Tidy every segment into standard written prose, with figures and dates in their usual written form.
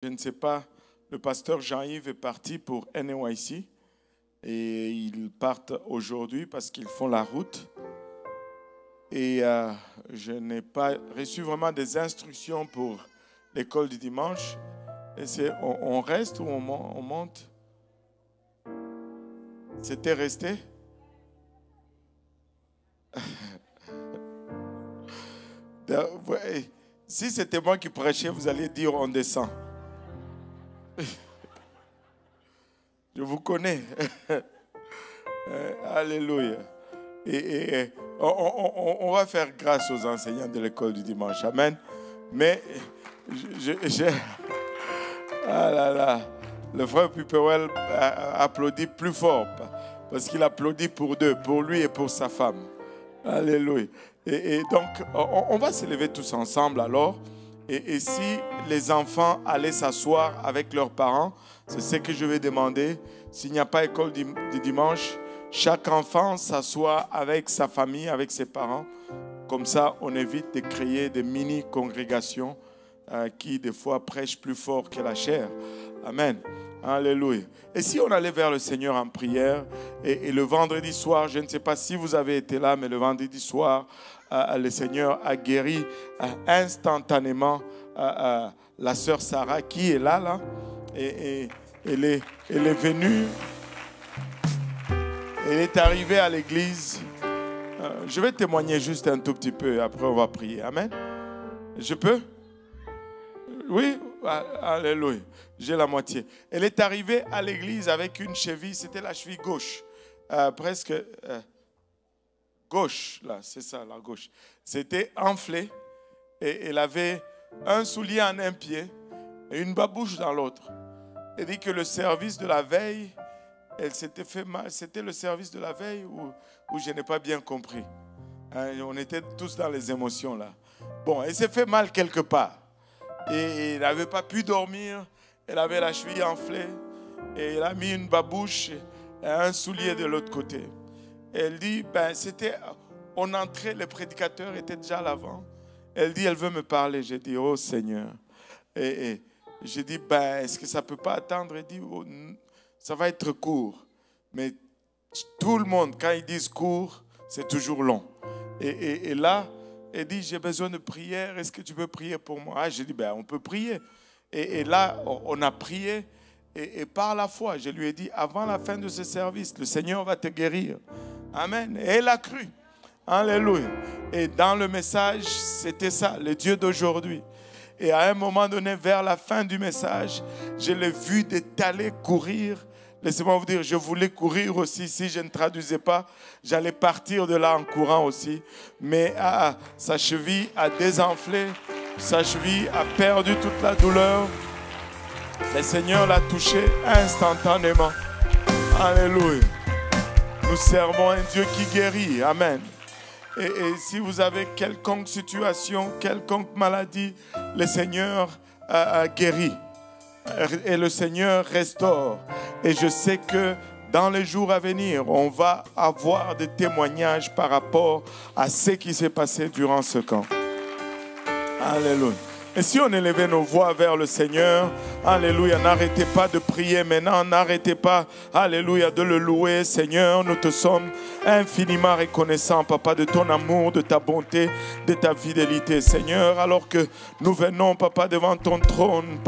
Je ne sais pas, le pasteur Jean-Yves est parti pour NYC et ils partent aujourd'hui parce qu'ils font la route. Et je n'ai pas reçu vraiment des instructions pour l'école du dimanche. Et on reste ou on monte? C'était resté? Si c'était moi qui prêchais, vous allez dire on descend. Je vous connais. Alléluia. Et on va faire grâce aux enseignants de l'école du dimanche. Amen. Mais ah là là, le frère Pupewell applaudit plus fort parce qu'il applaudit pour deux, pour lui et pour sa femme. Alléluia. Et donc, on va se lever tous ensemble alors. Et si les enfants allaient s'asseoir avec leurs parents, c'est ce que je vais demander. S'il n'y a pas école du dimanche, chaque enfant s'assoit avec sa famille, avec ses parents. Comme ça, on évite de créer des mini-congrégations qui, des fois, prêchent plus fort que la chair. Amen. Alléluia. Et si on allait vers le Seigneur en prière, et le vendredi soir, je ne sais pas si vous avez été là, mais le vendredi soir, le Seigneur a guéri instantanément la sœur Sarah qui est là, et elle est venue, elle est arrivée à l'église. Je vais témoigner juste un tout petit peu, après on va prier. Amen. Je peux? Oui? Alléluia. J'ai la moitié. Elle est arrivée à l'église avec une cheville, c'était la cheville gauche, presque gauche, là, c'est ça, la gauche. C'était enflé et elle avait un soulier en un pied et une babouche dans l'autre. Elle dit que le service de la veille, elle s'était fait mal. C'était le service de la veille où je n'ai pas bien compris. On était tous dans les émotions là. Bon, elle s'est fait mal quelque part. Et elle n'avait pas pu dormir. Elle avait la cheville enflée. Et elle a mis une babouche et un soulier de l'autre côté. Et elle dit, on entrait, le prédicateur était déjà à l'avant. Elle dit, elle veut me parler. J'ai dit, oh Seigneur. Et j'ai dit, est-ce que ça ne peut pas attendre? Elle dit, oh, ça va être court. Mais tout le monde, quand ils disent court, c'est toujours long. Et là, elle dit, j'ai besoin de prière. Est-ce que tu peux prier pour moi? J'ai dit, on peut prier. Et là, on a prié. Et par la foi, je lui ai dit, avant la fin de ce service, le Seigneur va te guérir. Amen. Et elle a cru. Alléluia. Et dans le message, c'était ça, le Dieu d'aujourd'hui. Et à un moment donné, vers la fin du message, je l'ai vu d'étaler, courir. Laissez-moi vous dire, je voulais courir aussi. Si je ne traduisais pas, j'allais partir de là en courant aussi. Mais sa cheville a désenflé. Sa cheville a perdu toute la douleur. Le Seigneur l'a touché instantanément. Alléluia. Nous servons un Dieu qui guérit. Amen. Et si vous avez quelconque situation, quelconque maladie, le Seigneur guérit. Et le Seigneur restaure. Et je sais que dans les jours à venir, on va avoir des témoignages par rapport à ce qui s'est passé durant ce camp. Alléluia. Et si on élevait nos voix vers le Seigneur, alléluia, n'arrêtez pas de prier maintenant, n'arrêtez pas, alléluia, de le louer. Seigneur, nous te sommes infiniment reconnaissants, Papa, de ton amour, de ta bonté, de ta fidélité. Seigneur, alors que nous venons, Papa, devant ton trône,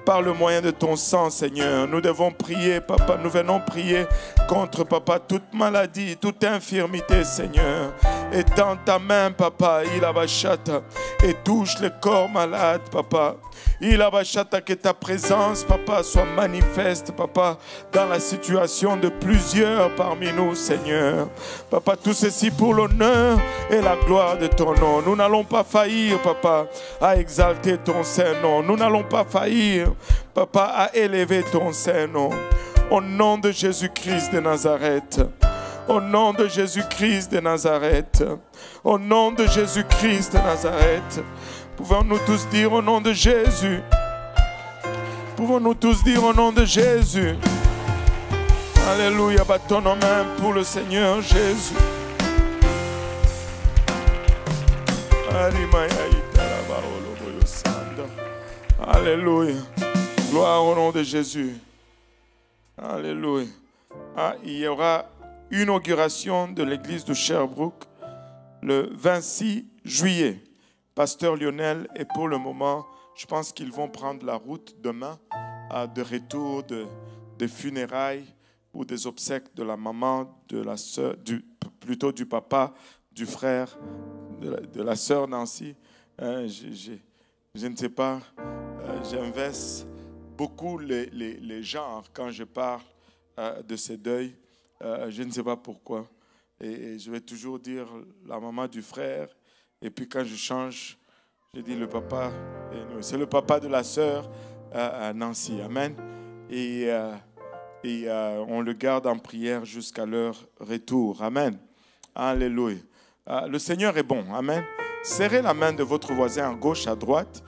par le moyen de ton sang, Seigneur, nous devons prier, Papa, nous venons prier contre, Papa, toute maladie, toute infirmité, Seigneur. Étends ta main, Papa, et touche le corps malade, Papa. Que ta présence, Papa, soit manifeste, Papa, dans la situation de plusieurs parmi nous, Seigneur. Papa, tout ceci pour l'honneur et la gloire de ton nom. Nous n'allons pas faillir, Papa, à exalter ton Saint-Nom. Nous n'allons pas faillir, Papa, à élever ton Saint-Nom. Au nom de Jésus-Christ de Nazareth. Au nom de Jésus-Christ de Nazareth. Au nom de Jésus-Christ de Nazareth. Pouvons-nous tous dire au nom de Jésus? Pouvons-nous tous dire au nom de Jésus? Alléluia, battons nos mains pour le Seigneur Jésus. Alléluia. Gloire au nom de Jésus. Alléluia. Il y aura une inauguration de l'église de Sherbrooke le 26 juillet. Pasteur Lionel est pour le moment, je pense qu'ils vont prendre la route demain de retour des funérailles ou des obsèques de la maman, de la soeur, plutôt du papa, du frère, de la sœur Nancy. Je ne sais pas, j'investe beaucoup les genres quand je parle de ces deuils. Je ne sais pas pourquoi. Et je vais toujours dire la maman du frère. Et puis quand je change, je dis le papa. C'est le papa de la sœur Nancy. Amen. Et on le garde en prière jusqu'à leur retour. Amen. Alléluia. Le Seigneur est bon. Amen. Serrez la main de votre voisin à gauche, à droite.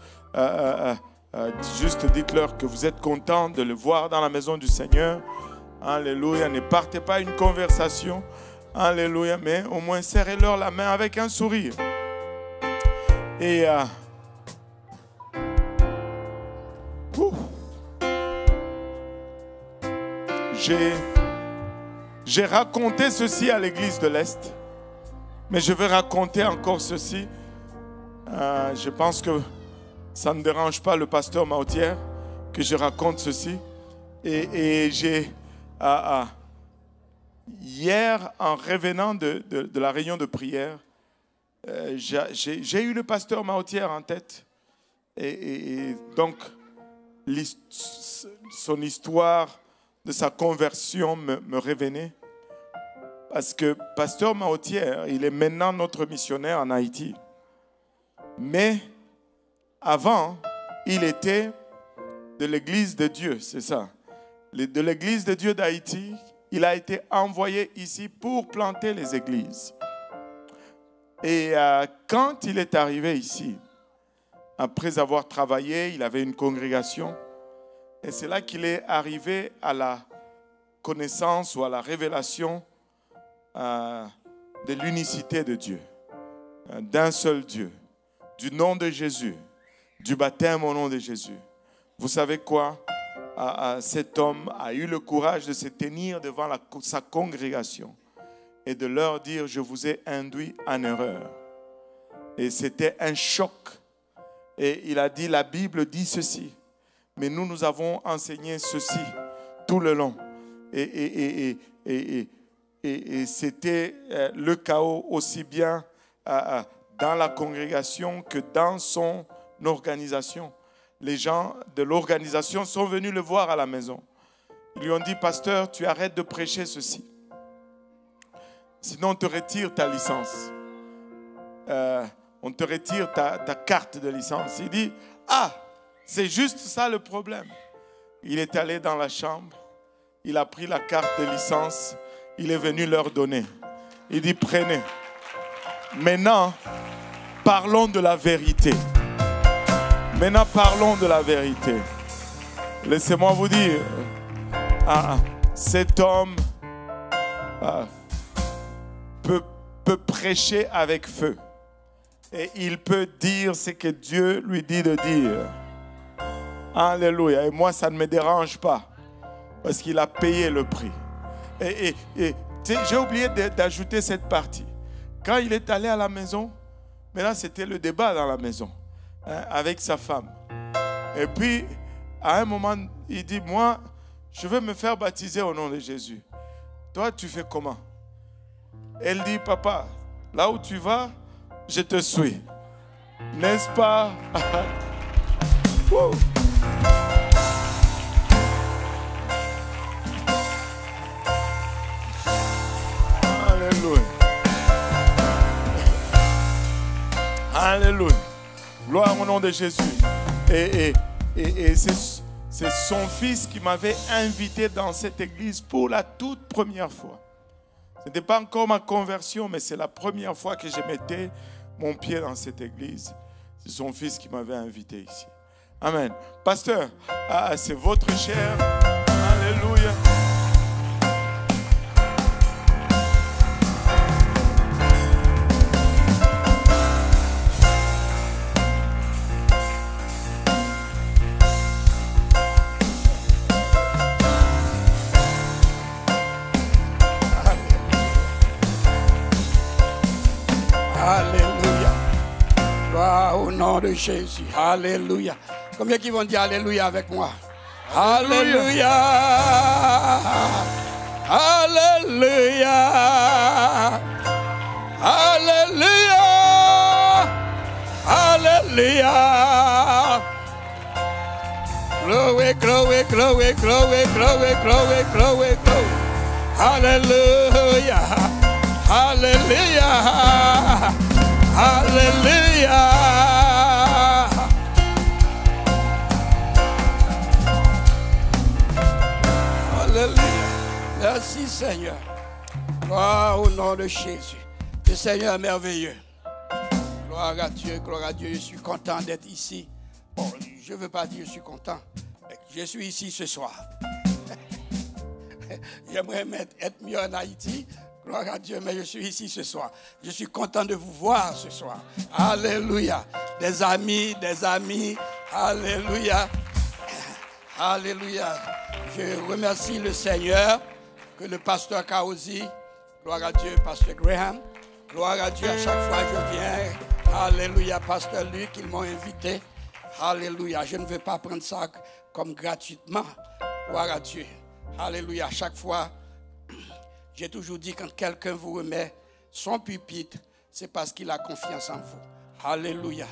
Juste dites-leur que vous êtes content de le voir dans la maison du Seigneur. Alléluia. Ne partez pas une conversation. Alléluia. Mais au moins serrez-leur la main avec un sourire. Et j'ai raconté ceci à l'église de l'Est. Mais je vais raconter encore ceci. Je pense que ça ne dérange pas le pasteur Mautière que je raconte ceci. Et j'ai, hier, en revenant de la réunion de prière, j'ai eu le pasteur Mautière en tête. Et donc, son histoire de sa conversion me revenait. Parce que pasteur Mautière, il est maintenant notre missionnaire en Haïti. Mais avant, il était de l'église de Dieu, c'est ça. De l'église de Dieu d'Haïti, il a été envoyé ici pour planter les églises. Et quand il est arrivé ici, après avoir travaillé, il avait une congrégation. Et c'est là qu'il est arrivé à la connaissance ou à la révélation de l'unicité de Dieu, d'un seul Dieu, du nom de Jésus, du baptême au nom de Jésus. Vous savez quoi? Cet homme a eu le courage de se tenir devant sa congrégation et de leur dire: je vous ai induit en erreur. Et c'était un choc. Et il a dit: la Bible dit ceci, mais nous avons enseigné ceci tout le long. Et c'était le chaos aussi bien dans la congrégation que dans son organisation. Les gens de l'organisation sont venus le voir à la maison. Ils lui ont dit: pasteur, tu arrêtes de prêcher ceci. Sinon, on te retire ta licence. On te retire ta carte de licence. Il dit: ah, c'est juste ça le problème. Il est allé dans la chambre. Il a pris la carte de licence. Il est venu leur donner. Il dit: prenez. Maintenant, parlons de la vérité. Maintenant, parlons de la vérité. Laissez-moi vous dire, cet homme peut prêcher avec feu. Et il peut dire ce que Dieu lui dit de dire. Alléluia. Et moi, ça ne me dérange pas. Parce qu'il a payé le prix. Et j'ai oublié d'ajouter cette partie. Quand il est allé à la maison, maintenant c'était le débat dans la maison, avec sa femme. Et puis, à un moment, il dit: moi, je veux me faire baptiser au nom de Jésus. Toi, tu fais comment? Elle dit: papa, là où tu vas, je te suis. N'est-ce pas? Alléluia. Alléluia. Gloire au nom de Jésus. Et c'est son fils qui m'avait invité dans cette église pour la toute première fois. Ce n'était pas encore ma conversion, mais c'est la première fois que je mettais mon pied dans cette église. C'est son fils qui m'avait invité ici. Amen. Pasteur, c'est votre chair. Alléluia. de Jésus. Alléluia. Combien qui vont dire Alléluia avec moi? Alléluia. Alléluia. Alléluia. Alléluia. Glory, glory, glory, glory, glory, glory, glory, glory. Hallelujah. Hallelujah. Hallelujah. Hallelujah. Merci Seigneur. Gloire au nom de Jésus. Le Seigneur est merveilleux. Gloire à Dieu, gloire à Dieu. Je suis content d'être ici. Bon, je ne veux pas dire que je suis content. Je suis ici ce soir. J'aimerais être mieux en Haïti. Gloire à Dieu, mais je suis ici ce soir. Je suis content de vous voir ce soir. Alléluia. Des amis. Alléluia. Alléluia. Je remercie le Seigneur que le pasteur Kaozi, gloire à Dieu, pasteur Graham, gloire à Dieu, à chaque fois que je viens. Alléluia, pasteur Luc, ils m'ont invité. Alléluia. Je ne veux pas prendre ça comme gratuitement. Gloire à Dieu. Alléluia. À chaque fois, j'ai toujours dit quand quelqu'un vous remet son pupitre, c'est parce qu'il a confiance en vous. Alléluia.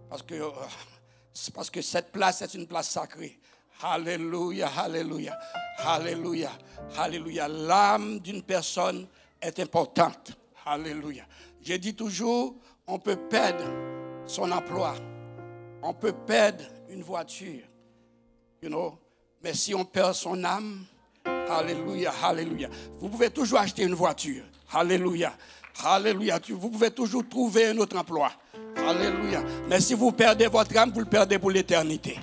Parce que cette place est une place sacrée. Alléluia, alléluia, alléluia, alléluia. L'âme d'une personne est importante. Alléluia. Je dis toujours, on peut perdre son emploi. On peut perdre une voiture. Mais si on perd son âme, alléluia, alléluia. Vous pouvez toujours acheter une voiture. Alléluia, alléluia. Vous pouvez toujours trouver un autre emploi. Alléluia. Mais si vous perdez votre âme, vous le perdez pour l'éternité.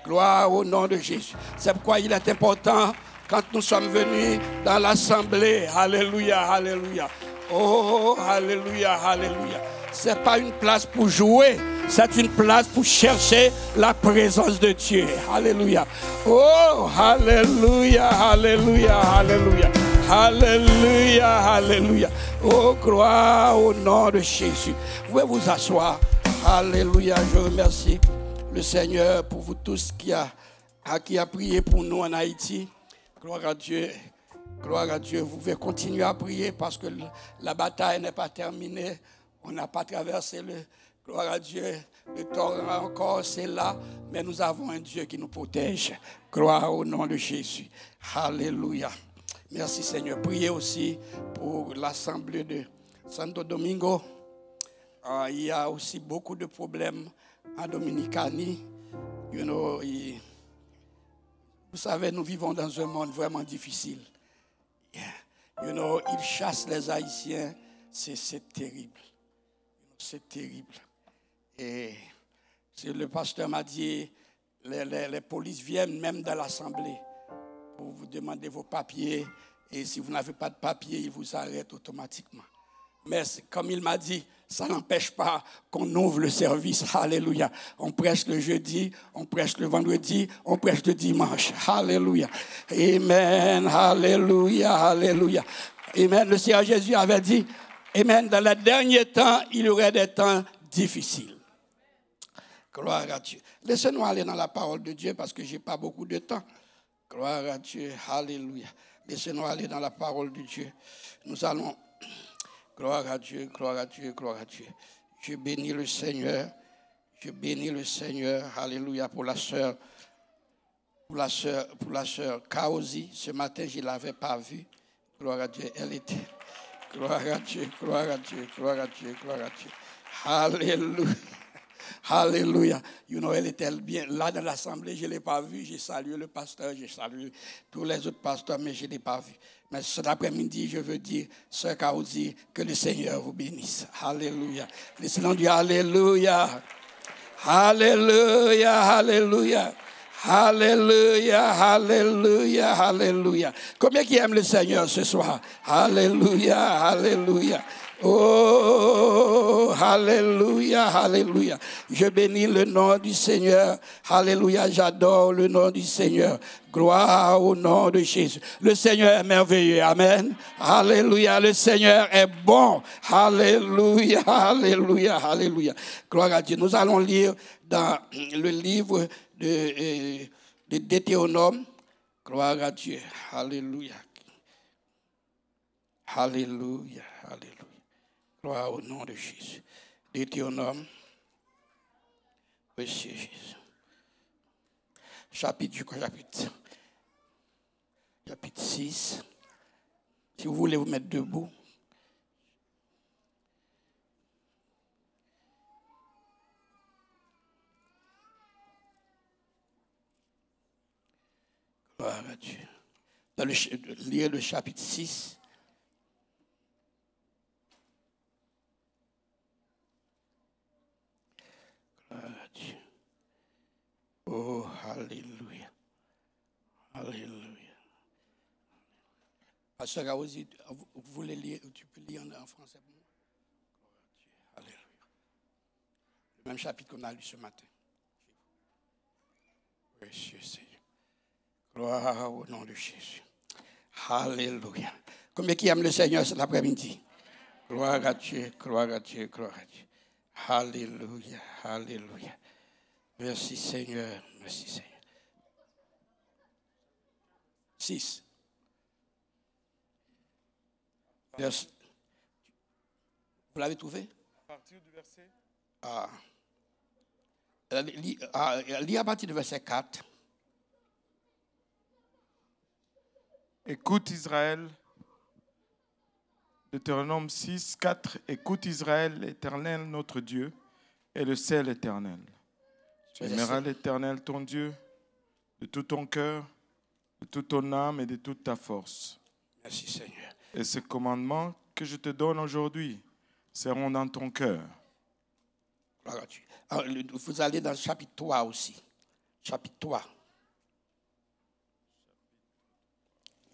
Gloire au nom de Jésus. C'est pourquoi il est important quand nous sommes venus dans l'assemblée. Alléluia, alléluia. Oh, alléluia, alléluia. Ce n'est pas une place pour jouer. C'est une place pour chercher la présence de Dieu. Alléluia. Oh, alléluia, alléluia, alléluia. Alléluia, alléluia. Oh, gloire au nom de Jésus. Vous pouvez vous asseoir. Alléluia, je remercie le Seigneur pour vous tous qui a prié pour nous en Haïti. Gloire à Dieu. Gloire à Dieu. Vous pouvez continuer à prier parce que la bataille n'est pas terminée. On n'a pas traversé gloire à Dieu. Le torrent encore, c'est là. Mais nous avons un Dieu qui nous protège. Gloire au nom de Jésus. Alléluia. Merci Seigneur. Priez aussi pour l'assemblée de Santo Domingo. Il y a aussi beaucoup de problèmes en Dominicanie. Vous savez, nous vivons dans un monde vraiment difficile. Ils chassent les Haïtiens. C'est terrible. C'est terrible. Et le pasteur m'a dit, les polices viennent même dans l'assemblée pour vous demander vos papiers. Et si vous n'avez pas de papiers, ils vous arrêtent automatiquement. Mais comme il m'a dit, ça n'empêche pas qu'on ouvre le service. Alléluia. On prêche le jeudi, on prêche le vendredi, on prêche le dimanche. Alléluia. Amen. Alléluia. Alléluia. Amen. Le Seigneur Jésus avait dit, amen, dans les derniers temps, il y aurait des temps difficiles. Gloire à Dieu. Laissez-nous aller dans la parole de Dieu parce que je n'ai pas beaucoup de temps. Gloire à Dieu. Alléluia. Laissez-nous aller dans la parole de Dieu. Nous allons... Gloire à Dieu, gloire à Dieu, gloire à Dieu. Je bénis le Seigneur. Je bénis le Seigneur. Alléluia pour la sœur Kaozi. Ce matin, je ne l'avais pas vue. Gloire à Dieu. Elle était. Gloire à Dieu, gloire à Dieu, gloire à Dieu, gloire à Dieu. Alléluia. Alléluia. Elle était bien là dans l'assemblée. Je ne l'ai pas vue. J'ai salué le pasteur. J'ai salué tous les autres pasteurs, mais je ne l'ai pas vue. Mais cet après-midi, je veux dire, sœur Kaozi, que le Seigneur vous bénisse. Alléluia. Laissez-nous dire Alléluia. Alléluia. Alléluia. Alléluia. Alléluia. Alléluia. Combien qui aiment le Seigneur ce soir? Alléluia. Alléluia. Oh, alléluia, alléluia. Je bénis le nom du Seigneur. Alléluia, j'adore le nom du Seigneur. Gloire au nom de Jésus. Le Seigneur est merveilleux. Amen. Alléluia, le Seigneur est bon. Alléluia, alléluia, alléluia. Gloire à Dieu. Nous allons lire dans le livre de Deutéronome. Gloire à Dieu. Alléluia. Alléluia, alléluia. Gloire au nom de Jésus. Deutéronome. Merci Jésus. Chapitre 6. Si vous voulez vous mettre debout. Gloire à Dieu. Lire le chapitre 6. Gloire à Dieu. Oh, alléluia. Alléluia. Pasteur Gaouzi, vous voulez lire, tu peux lire en français pour moi? Alléluia. Le même chapitre qu'on a lu ce matin. Monsieur Seigneur. Gloire au nom de Jésus. Alléluia. Combien qui aiment le Seigneur cet après-midi? Gloire à Dieu, gloire à Dieu, gloire à Dieu. Alléluia, alléluia. Merci Seigneur, merci Seigneur. 6. Vous l'avez trouvé? À partir du verset. Lis à partir du verset 4. Écoute Israël, Deutéronome 6, 4. Écoute Israël, l'Éternel notre Dieu est le seul éternel. Tu aimeras l'Éternel ton Dieu de tout ton cœur, de toute ton âme et de toute ta force. Merci Seigneur. Et ces commandements que je te donne aujourd'hui seront dans ton cœur. Vous allez dans le chapitre 3 aussi. Chapitre 3.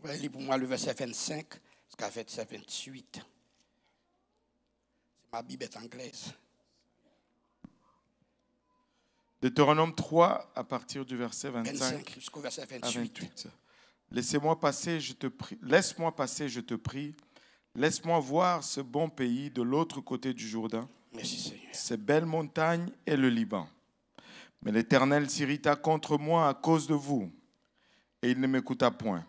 Vous allez lire pour moi le verset 25 jusqu'à verset 28. C'est ma Bible est anglaise. Deutéronome 3 à partir du verset 25 jusqu'au verset 28. À 28. Laisse-moi passer, je te prie. Laisse-moi passer, je te prie. Laisse-moi voir ce bon pays de l'autre côté du Jourdain. Merci Seigneur. Ces belles montagnes et le Liban. Mais l'Éternel s'irrita contre moi à cause de vous, et il ne m'écouta point.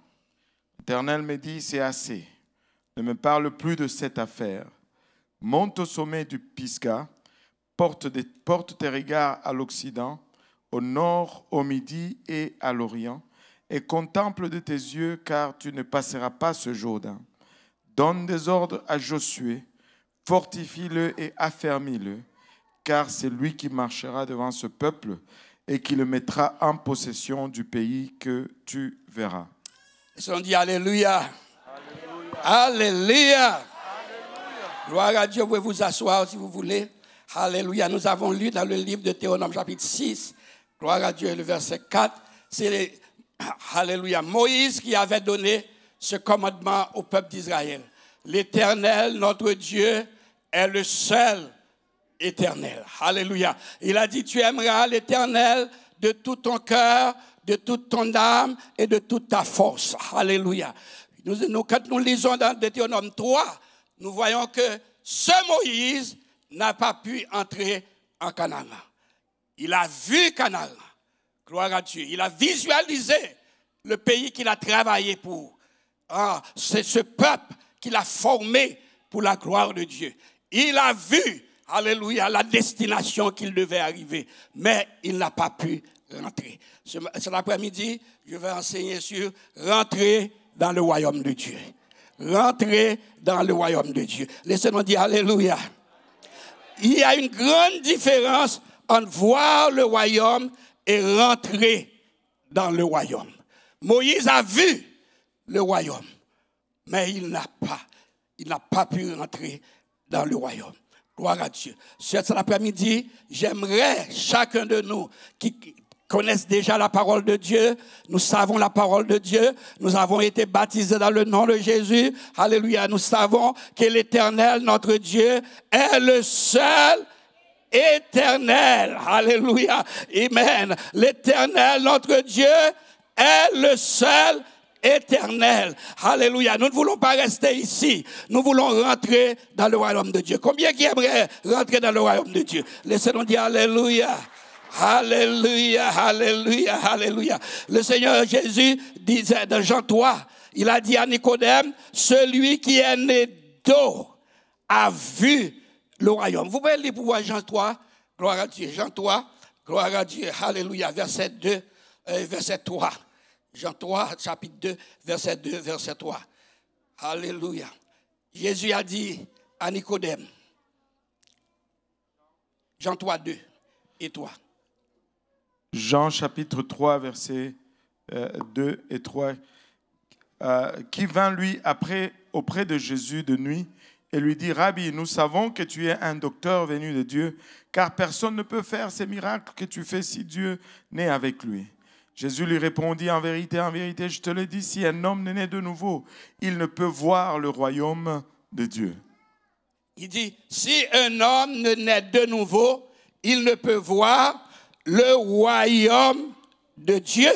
L'Éternel me dit, c'est assez. Ne me parle plus de cette affaire. Monte au sommet du Pisga, porte tes regards à l'Occident, au nord, au midi et à l'Orient, et contemple de tes yeux, car tu ne passeras pas ce Jourdain. Donne des ordres à Josué, fortifie-le et affermis-le, car c'est lui qui marchera devant ce peuple et qui le mettra en possession du pays que tu verras. Et on dit Alléluia. Alléluia. Alléluia. Gloire à Dieu, vous pouvez vous asseoir si vous voulez. Alléluia. Nous avons lu dans le livre de Deutéronome chapitre 6, gloire à Dieu, le verset 4. C'est Alléluia. Moïse qui avait donné ce commandement au peuple d'Israël. L'Éternel, notre Dieu, est le seul éternel. Alléluia. Il a dit, tu aimeras l'Éternel de tout ton cœur, de toute ton âme et de toute ta force. Alléluia. Quand nous lisons dans Deutéronome 3, nous voyons que ce Moïse n'a pas pu entrer en Canaan. Il a vu Canaan. Gloire à Dieu. Il a visualisé le pays qu'il a travaillé pour. C'est ce peuple qu'il a formé pour la gloire de Dieu. Il a vu, alléluia, la destination qu'il devait arriver. Mais il n'a pas pu rentrer. Cet après-midi, je vais enseigner sur rentrer dans le royaume de Dieu. Rentrer dans le royaume de Dieu. Laissez-nous dire alléluia. Il y a une grande différence entre voir le royaume et rentrer dans le royaume. Moïse a vu le royaume, mais il n'a pas pu rentrer dans le royaume. Gloire à Dieu. Cet après-midi, j'aimerais chacun de nous connaissent déjà la parole de Dieu. Nous savons la parole de Dieu. Nous avons été baptisés dans le nom de Jésus. Alléluia. Nous savons que l'Éternel, notre Dieu, est le seul éternel. Alléluia. Amen. L'Éternel, notre Dieu, est le seul éternel. Alléluia. Nous ne voulons pas rester ici. Nous voulons rentrer dans le royaume de Dieu. Combien qui aimeraient rentrer dans le royaume de Dieu? Laissez-nous dire Alléluia. Alléluia, alléluia, alléluia. Le Seigneur Jésus disait dans Jean 3, il a dit à Nicodème, celui qui est né d'eau a vu le royaume. Vous pouvez lire pour voir Jean 3, gloire à Dieu. Jean 3, gloire à Dieu, alléluia, verset 2, verset 3. Jean 3, chapitre 2, verset 2, verset 3. Alléluia. Jésus a dit à Nicodème, Jean 3, 2, et 3. Jean chapitre 3, versets 2 et 3. Qui vint lui auprès de Jésus de nuit et lui dit, Rabbi, nous savons que tu es un docteur venu de Dieu, car personne ne peut faire ces miracles que tu fais si Dieu n'est avec lui. Jésus lui répondit, en vérité, je te le dis, si un homme n'est né de nouveau, il ne peut voir le royaume de Dieu. Il dit, si un homme ne naît de nouveau, il ne peut voir le royaume de Dieu.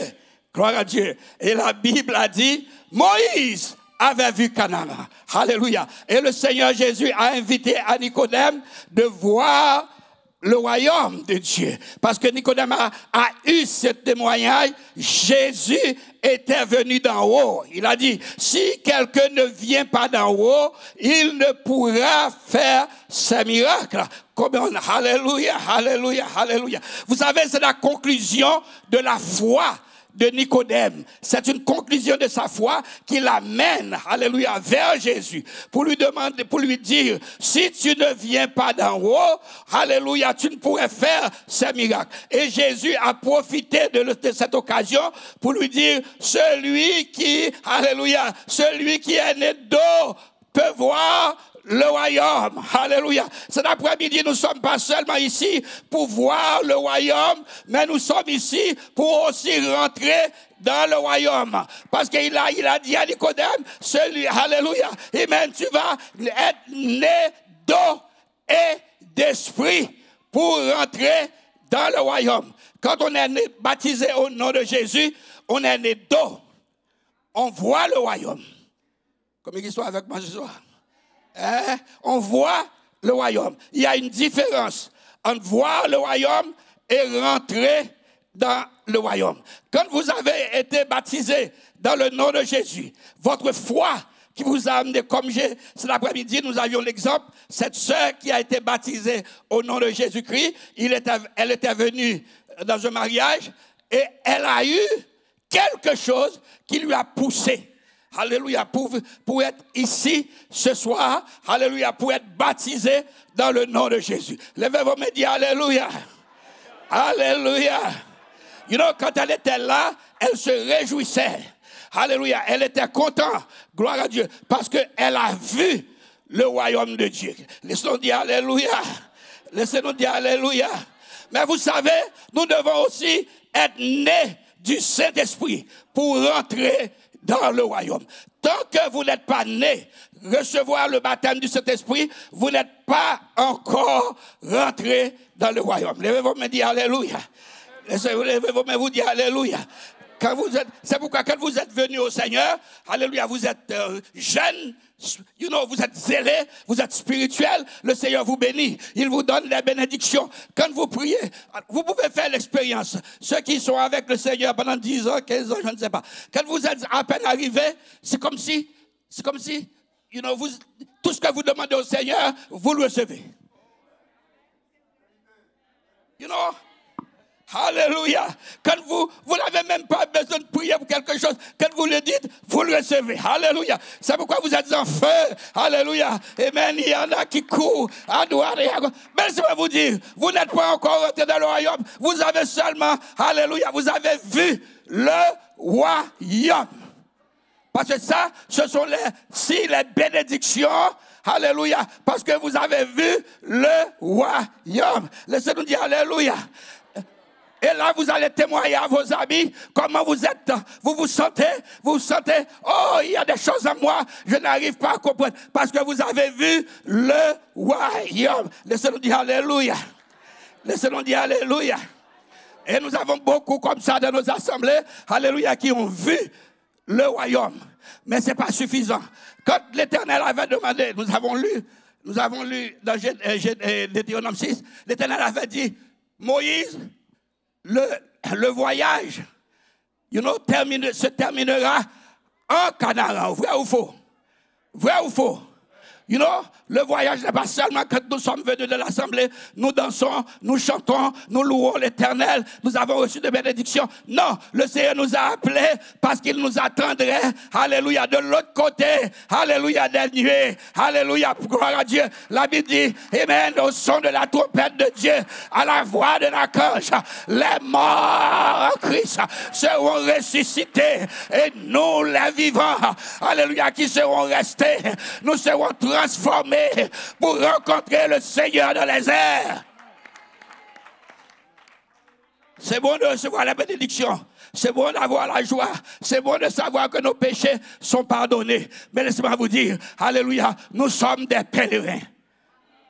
Gloire à Dieu. Et la Bible a dit, Moïse avait vu Canaan. Alléluia. Et le Seigneur Jésus a invité à Nicodème de voir le royaume de Dieu. Parce que Nicodème a eu ce témoignage, Jésus était venu d'en haut. Il a dit, si quelqu'un ne vient pas d'en haut, il ne pourra faire ces miracles. Alléluia, alléluia, alléluia. Vous savez, c'est la conclusion de la foi de Nicodème. C'est une conclusion de sa foi qui l'amène, alléluia, vers Jésus pour lui demander, pour lui dire, si tu ne viens pas d'en haut, alléluia, tu ne pourrais faire ces miracles. Et Jésus a profité de cette occasion pour lui dire, celui qui, alléluia, celui qui est né d'eau peut voir le royaume. Alléluia. Cet après-midi, nous ne sommes pas seulement ici pour voir le royaume, mais nous sommes ici pour aussi rentrer dans le royaume. Parce qu'il a dit à Nicodème, alléluia, amen, tu vas être né d'eau et d'esprit pour rentrer dans le royaume. Quand on est baptisé au nom de Jésus, on est né d'eau. On voit le royaume. Comme ils sont avec moi ce soir. On voit le royaume. Il y a une différence entre voir le royaume et rentrer dans le royaume. Quand vous avez été baptisé dans le nom de Jésus, votre foi qui vous a amené, comme cet après-midi, nous avions l'exemple, cette sœur qui a été baptisée au nom de Jésus-Christ, elle était venue dans un mariage et elle a eu quelque chose qui lui a poussé. Alléluia, pour être ici ce soir, alléluia, pour être baptisé dans le nom de Jésus. Levez-vous et dites alléluia. Alléluia. You know, quand elle était là, elle se réjouissait. Alléluia, elle était contente. Gloire à Dieu, parce qu'elle a vu le royaume de Dieu. Laissez-nous dire alléluia. Laissez-nous dire alléluia. Mais vous savez, nous devons aussi être nés du Saint-Esprit pour rentrer dans le royaume. Tant que vous n'êtes pas né, recevoir le baptême du Saint-Esprit, vous n'êtes pas encore rentré dans le royaume. Levez-vous et dites alléluia. Levez-vous et vous dites alléluia. C'est pourquoi quand vous êtes venu au Seigneur, alléluia, vous êtes jeune, vous êtes zélé, vous êtes spirituel, le Seigneur vous bénit, il vous donne les bénédictions. Quand vous priez, vous pouvez faire l'expérience. Ceux qui sont avec le Seigneur pendant 10 ans, 15 ans, je ne sais pas. Quand vous êtes à peine arrivé, c'est comme si, tout ce que vous demandez au Seigneur, vous le recevez. Alléluia. Quand vous n'avez même pas besoin de prier pour quelque chose. Quand vous le dites, vous le recevez. Alléluia. C'est pourquoi vous êtes en feu. Alléluia. Amen. Il y en a qui courent à droite et à gauche. Mais je vais vous dire, vous n'êtes pas encore rentré dans le royaume. Vous avez seulement, alléluia, vous avez vu le royaume. Parce que ça, ce sont les bénédictions. Alléluia. Parce que vous avez vu le royaume. Laissez-nous dire alléluia. Et là, vous allez témoigner à vos amis comment vous êtes, vous vous sentez, oh, il y a des choses en moi, je n'arrive pas à comprendre. Parce que vous avez vu le royaume. Laissez-nous dire Alléluia. Laissez-nous dire Alléluia. Et nous avons beaucoup comme ça dans nos assemblées, Alléluia, qui ont vu le royaume. Mais ce n'est pas suffisant. Quand l'Éternel avait demandé, nous avons lu dans Deutéronome 6, l'Éternel avait dit, Moïse, le voyage, se terminera en Canaan. Vrai ou faux? Vrai ou faux? Le voyage n'est pas seulement quand nous sommes venus de l'assemblée, nous dansons, nous chantons, nous louons l'Éternel, nous avons reçu des bénédictions. Non, le Seigneur nous a appelés parce qu'il nous attendrait, alléluia, de l'autre côté, alléluia, des nuées, alléluia, gloire à Dieu. La Bible dit, amen, au son de la trompette de Dieu, à la voix de l'archange, les morts en Christ seront ressuscités et nous, les vivants, alléluia, qui seront restés, nous serons transformés pour rencontrer le Seigneur dans les airs. C'est bon de recevoir la bénédiction. C'est bon d'avoir la joie. C'est bon de savoir que nos péchés sont pardonnés. Mais laissez-moi vous dire, alléluia, nous sommes des pèlerins.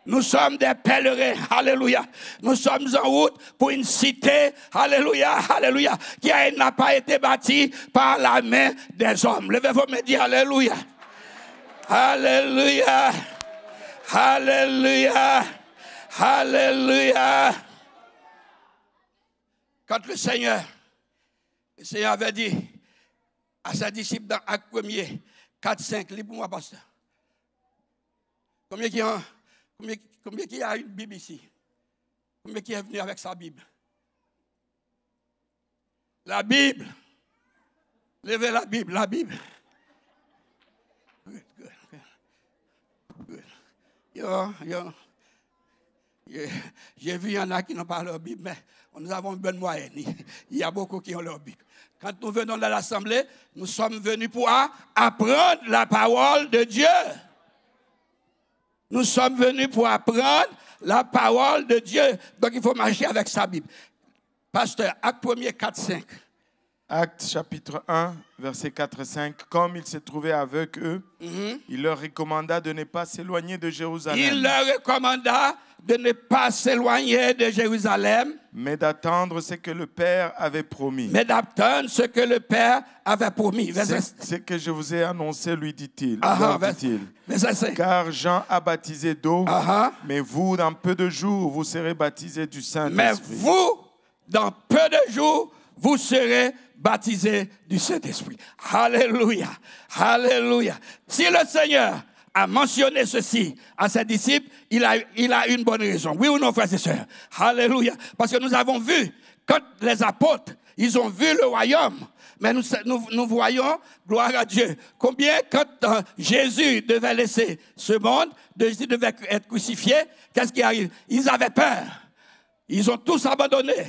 Nous sommes des pèlerins, alléluia. Nous sommes en route pour une cité, alléluia, alléluia, qui n'a pas été bâtie par la main des hommes. Levez-vous et dites alléluia. Alléluia. Alléluia. Alléluia. Quand le Seigneur avait dit à ses disciples dans Acte 1er, 4-5, lis pour moi, pasteur. Combien qui a une Bible ici? Combien qui est venu avec sa Bible? La Bible. Levez la Bible, la Bible. J'ai vu, il y en a qui n'ont pas leur Bible, mais nous avons une bonne moyenne. Il y a beaucoup qui ont leur Bible. Quand nous venons dans l'assemblée, nous sommes venus pour apprendre la parole de Dieu. Nous sommes venus pour apprendre la parole de Dieu. Donc il faut marcher avec sa Bible. Pasteur, Acte 1er, 4-5. Acte chapitre 1, versets 4-5. Comme il se trouvait avec eux, il leur recommanda de ne pas s'éloigner de Jérusalem. Il leur recommanda de ne pas s'éloigner de Jérusalem. Mais d'attendre ce que le Père avait promis. Mais d'attendre ce que le Père avait promis. Ce que je vous ai annoncé, lui dit-il. Car Jean a baptisé d'eau, mais vous, dans peu de jours, vous serez baptisés du Saint-Esprit. Mais vous, dans peu de jours, vous serez baptisés du Saint-Esprit. Alléluia. Alléluia. Si le Seigneur a mentionné ceci à ses disciples, il a une bonne raison. Oui ou non, frères et sœurs? Alléluia. Parce que nous avons vu, quand les apôtres, ils ont vu le royaume, mais nous voyons, gloire à Dieu, combien quand Jésus devait laisser ce monde, Jésus devait être crucifié, qu'est-ce qui arrive? Ils avaient peur. Ils ont tous abandonné.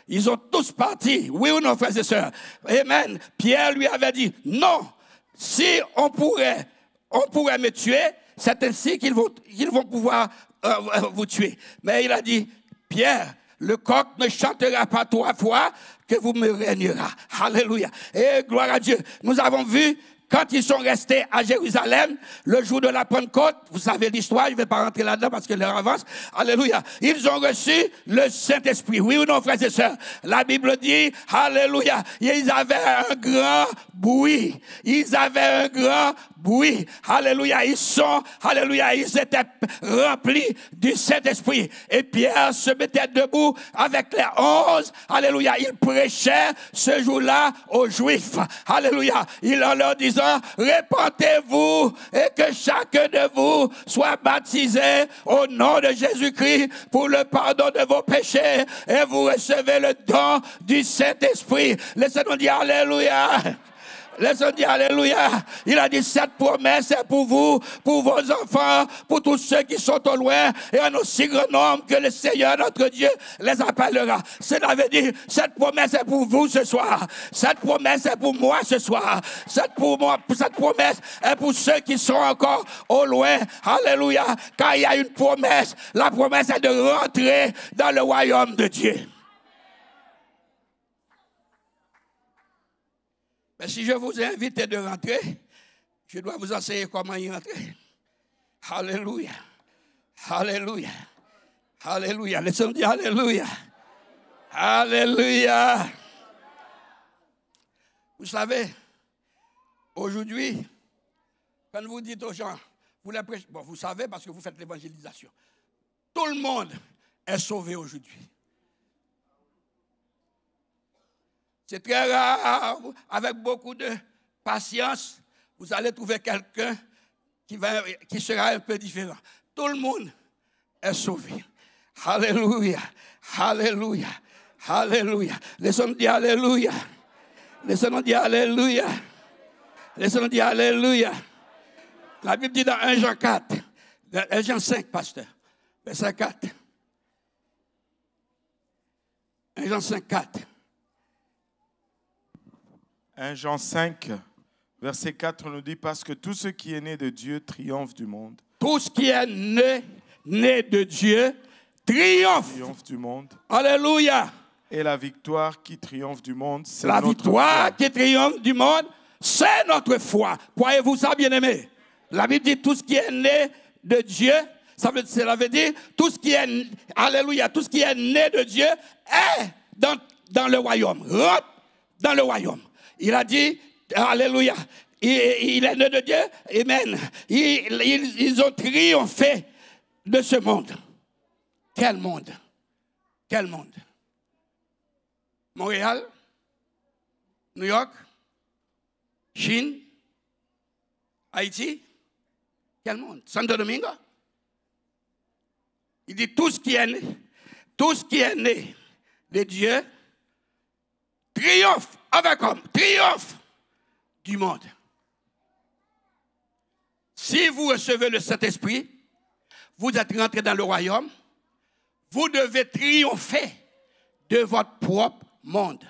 Ils ont tous parti. Oui ou non, frères et sœurs? Amen. Pierre lui avait dit, non, si on pourrait me tuer, c'est ainsi qu'ils vont pouvoir vous tuer. Mais il a dit, Pierre, le coq ne chantera pas 3 fois que vous me régnerez. Alléluia. Et gloire à Dieu. Nous avons vu, quand ils sont restés à Jérusalem, le jour de la Pentecôte, vous savez l'histoire, je ne vais pas rentrer là-dedans parce que l'heure avance. Alléluia. Ils ont reçu le Saint-Esprit. Oui ou non, frères et sœurs? La Bible dit, alléluia, ils avaient un grand bruit. Ils avaient un grand bruit. Alléluia. Ils étaient remplis du Saint-Esprit. Et Pierre se mettait debout avec les 11. Alléluia. Il prêchait ce jour-là aux Juifs. Alléluia. Il leur disait, répentez-vous et que chacun de vous soit baptisé au nom de Jésus-Christ pour le pardon de vos péchés et vous recevez le don du Saint-Esprit. Laissez-nous dire alléluia. Laissons dire alléluia. Il a dit cette promesse est pour vous, pour vos enfants, pour tous ceux qui sont au loin et un aussi grand nombre que le Seigneur notre Dieu les appellera. Cela veut dire cette promesse est pour vous ce soir. Cette promesse est pour moi ce soir. Cette promesse est pour ceux qui sont encore au loin. Alléluia. Car il y a une promesse. La promesse est de rentrer dans le royaume de Dieu. Mais si je vous ai invité de rentrer, je dois vous enseigner comment y rentrer. Alléluia. Alléluia. Alléluia. Laissez-moi dire Alléluia. Alléluia. Vous savez, aujourd'hui, quand vous dites aux gens, vous les prêchez, bon, vous savez parce que vous faites l'évangélisation. Tout le monde est sauvé aujourd'hui. C'est très rare, avec beaucoup de patience, vous allez trouver quelqu'un qui sera un peu différent. Tout le monde est sauvé. Alléluia, alléluia, alléluia. Laissons-nous dire alléluia. Laissons-nous dire alléluia. Laissons-nous dire alléluia. La Bible dit dans 1 Jean 4, 1 Jean 5, pasteur, verset 4. 1 Jean 5, 4. 1 Jean 5, verset 4 nous dit, parce que tout ce qui est né de Dieu triomphe du monde. Tout ce qui est né de Dieu triomphe Du monde. Alléluia. Et la victoire qui triomphe du monde, c'est la notre victoire foi. qui triomphe du monde, c'est notre foi. Croyez-vous ça, bien-aimés? La Bible dit tout ce qui est né de Dieu, cela veut dire tout ce qui est, alléluia, tout ce qui est né de Dieu est dans le royaume. Rentre dans le royaume. Il a dit, alléluia, il est né de Dieu, amen. Ils ont triomphé de ce monde. Quel monde? Quel monde? Montréal, New York, Chine, Haïti, quel monde? Santo Domingo? Il dit tout ce qui est né de Dieu triomphe avec homme, triomphe du monde. Si vous recevez le Saint-Esprit, vous êtes rentré dans le royaume, vous devez triompher de votre propre monde.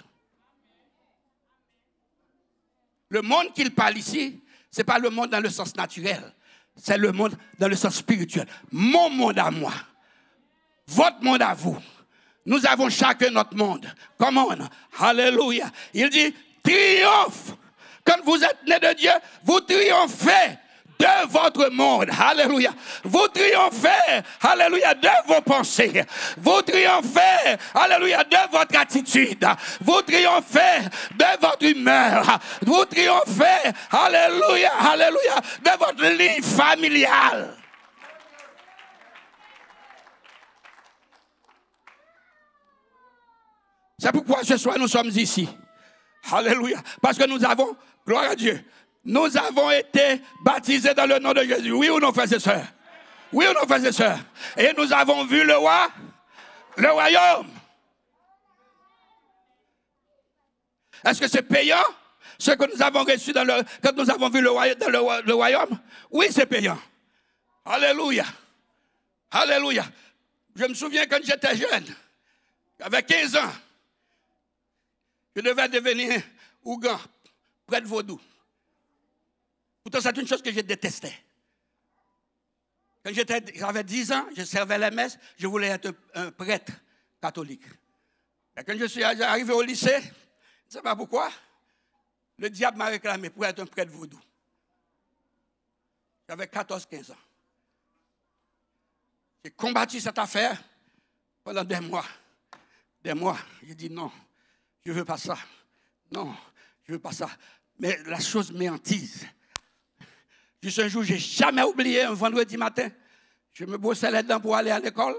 Le monde qu'il parle ici, ce n'est pas le monde dans le sens naturel, c'est le monde dans le sens spirituel. Mon monde à moi, votre monde à vous. Nous avons chacun notre monde. Comment? Alléluia. Il dit, triomphe. Quand vous êtes né de Dieu, vous triomphez de votre monde. Alléluia. Vous triomphez, alléluia, de vos pensées. Vous triomphez, alléluia, de votre attitude. Vous triomphez de votre humeur. Vous triomphez, alléluia, alléluia, de votre ligne familiale. C'est pourquoi ce soir nous sommes ici. Alléluia. Parce que nous avons, gloire à Dieu, nous avons été baptisés dans le nom de Jésus. Oui ou non, frères et sœurs? Oui ou non, frères et sœurs? Et nous avons vu le royaume. Est-ce que c'est payant, ce que nous avons reçu quand nous avons vu le royaume? Oui, c'est payant. Alléluia. Alléluia. Je me souviens quand j'étais jeune, j'avais 15 ans, je devais devenir Ougan, prêtre vaudou. Pourtant, c'est une chose que je détestais. Quand j'avais 10 ans, je servais la messe, je voulais être un prêtre catholique. Et quand je suis arrivé au lycée, je ne sais pas pourquoi, le diable m'a réclamé pour être un prêtre vaudou. J'avais 14-15 ans. J'ai combattu cette affaire pendant des mois. Des mois. J'ai dit non, je ne veux pas ça. Non, je ne veux pas ça. Mais la chose m'hantise. Juste un jour, je n'ai jamais oublié, un vendredi matin, je me brossais les dents pour aller à l'école.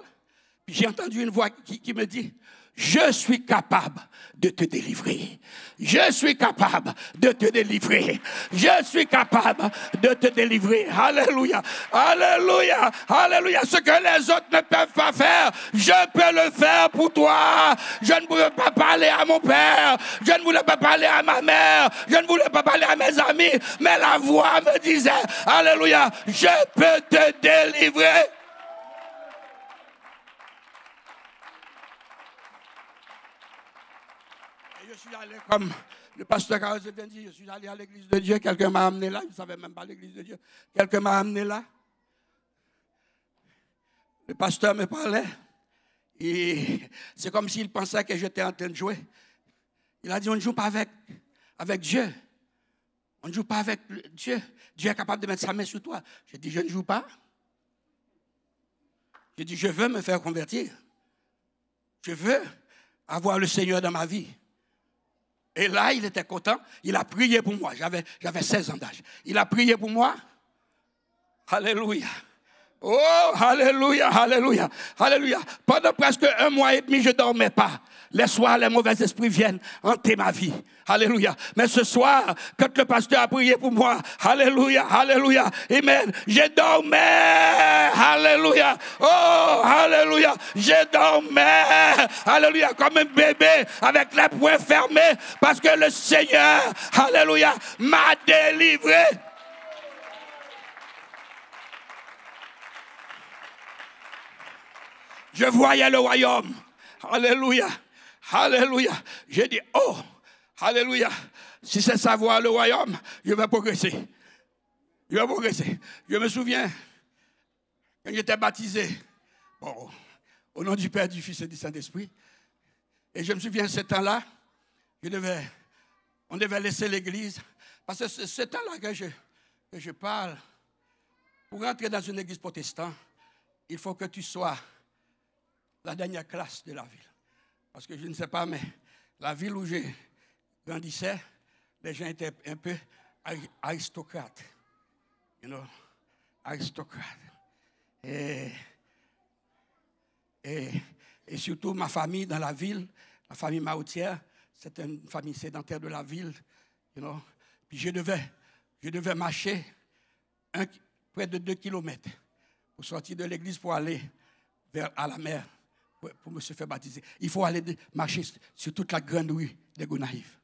Puis j'ai entendu une voix qui me dit, je suis capable de te délivrer. Je suis capable de te délivrer. Je suis capable de te délivrer. Alléluia. Alléluia. Alléluia. Ce que les autres ne peuvent pas faire, je peux le faire pour toi. Je ne voulais pas parler à mon père. Je ne voulais pas parler à ma mère. Je ne voulais pas parler à mes amis. Mais la voix me disait, alléluia, je peux te délivrer. Je suis allé comme le pasteur Carlos vient de dire, je suis allé à l'église de Dieu, quelqu'un m'a amené là, je ne savais même pas l'église de Dieu, quelqu'un m'a amené là. Le pasteur me parlait et c'est comme s'il pensait que j'étais en train de jouer. Il a dit, on ne joue pas avec Dieu. On ne joue pas avec Dieu. Dieu est capable de mettre sa main sur toi. J'ai dit, je ne joue pas. J'ai dit, je veux me faire convertir. Je veux avoir le Seigneur dans ma vie. Et là, il était content. Il a prié pour moi. J'avais 16 ans d'âge. Il a prié pour moi. Alléluia. Oh, alléluia, alléluia, alléluia. Pendant presque 1 mois et demi, je ne dormais pas. Les soirs, les mauvais esprits viennent hanter ma vie. Alléluia. Mais ce soir, quand le pasteur a prié pour moi, alléluia, alléluia, amen, j'ai dormi. Alléluia. Oh, alléluia. J'ai dormi. Alléluia. Comme un bébé avec les poings fermés parce que le Seigneur, alléluia, m'a délivré. Je voyais le royaume. Alléluia. Alléluia. J'ai dit, oh, alléluia. Si c'est ça, voir le royaume, je vais progresser. Je vais progresser. Je me souviens, quand j'étais baptisé, bon, au nom du Père, du Fils et du Saint-Esprit, et je me souviens, ce temps-là, on devait laisser l'église, parce que ce temps-là que je parle, pour rentrer dans une église protestante, il faut que tu sois la dernière classe de la ville. Parce que je ne sais pas, mais la ville où je grandissais, les gens étaient un peu aristocrates. You know, aristocrates. Et surtout ma famille dans la ville, la famille Maoutière, c'était une famille sédentaire de la ville. You know. Puis je devais marcher près de 2 kilomètres pour sortir de l'église pour aller à la mer. Pour me faire baptiser. Il faut aller marcher sur toute la grande rue de Gonaïves.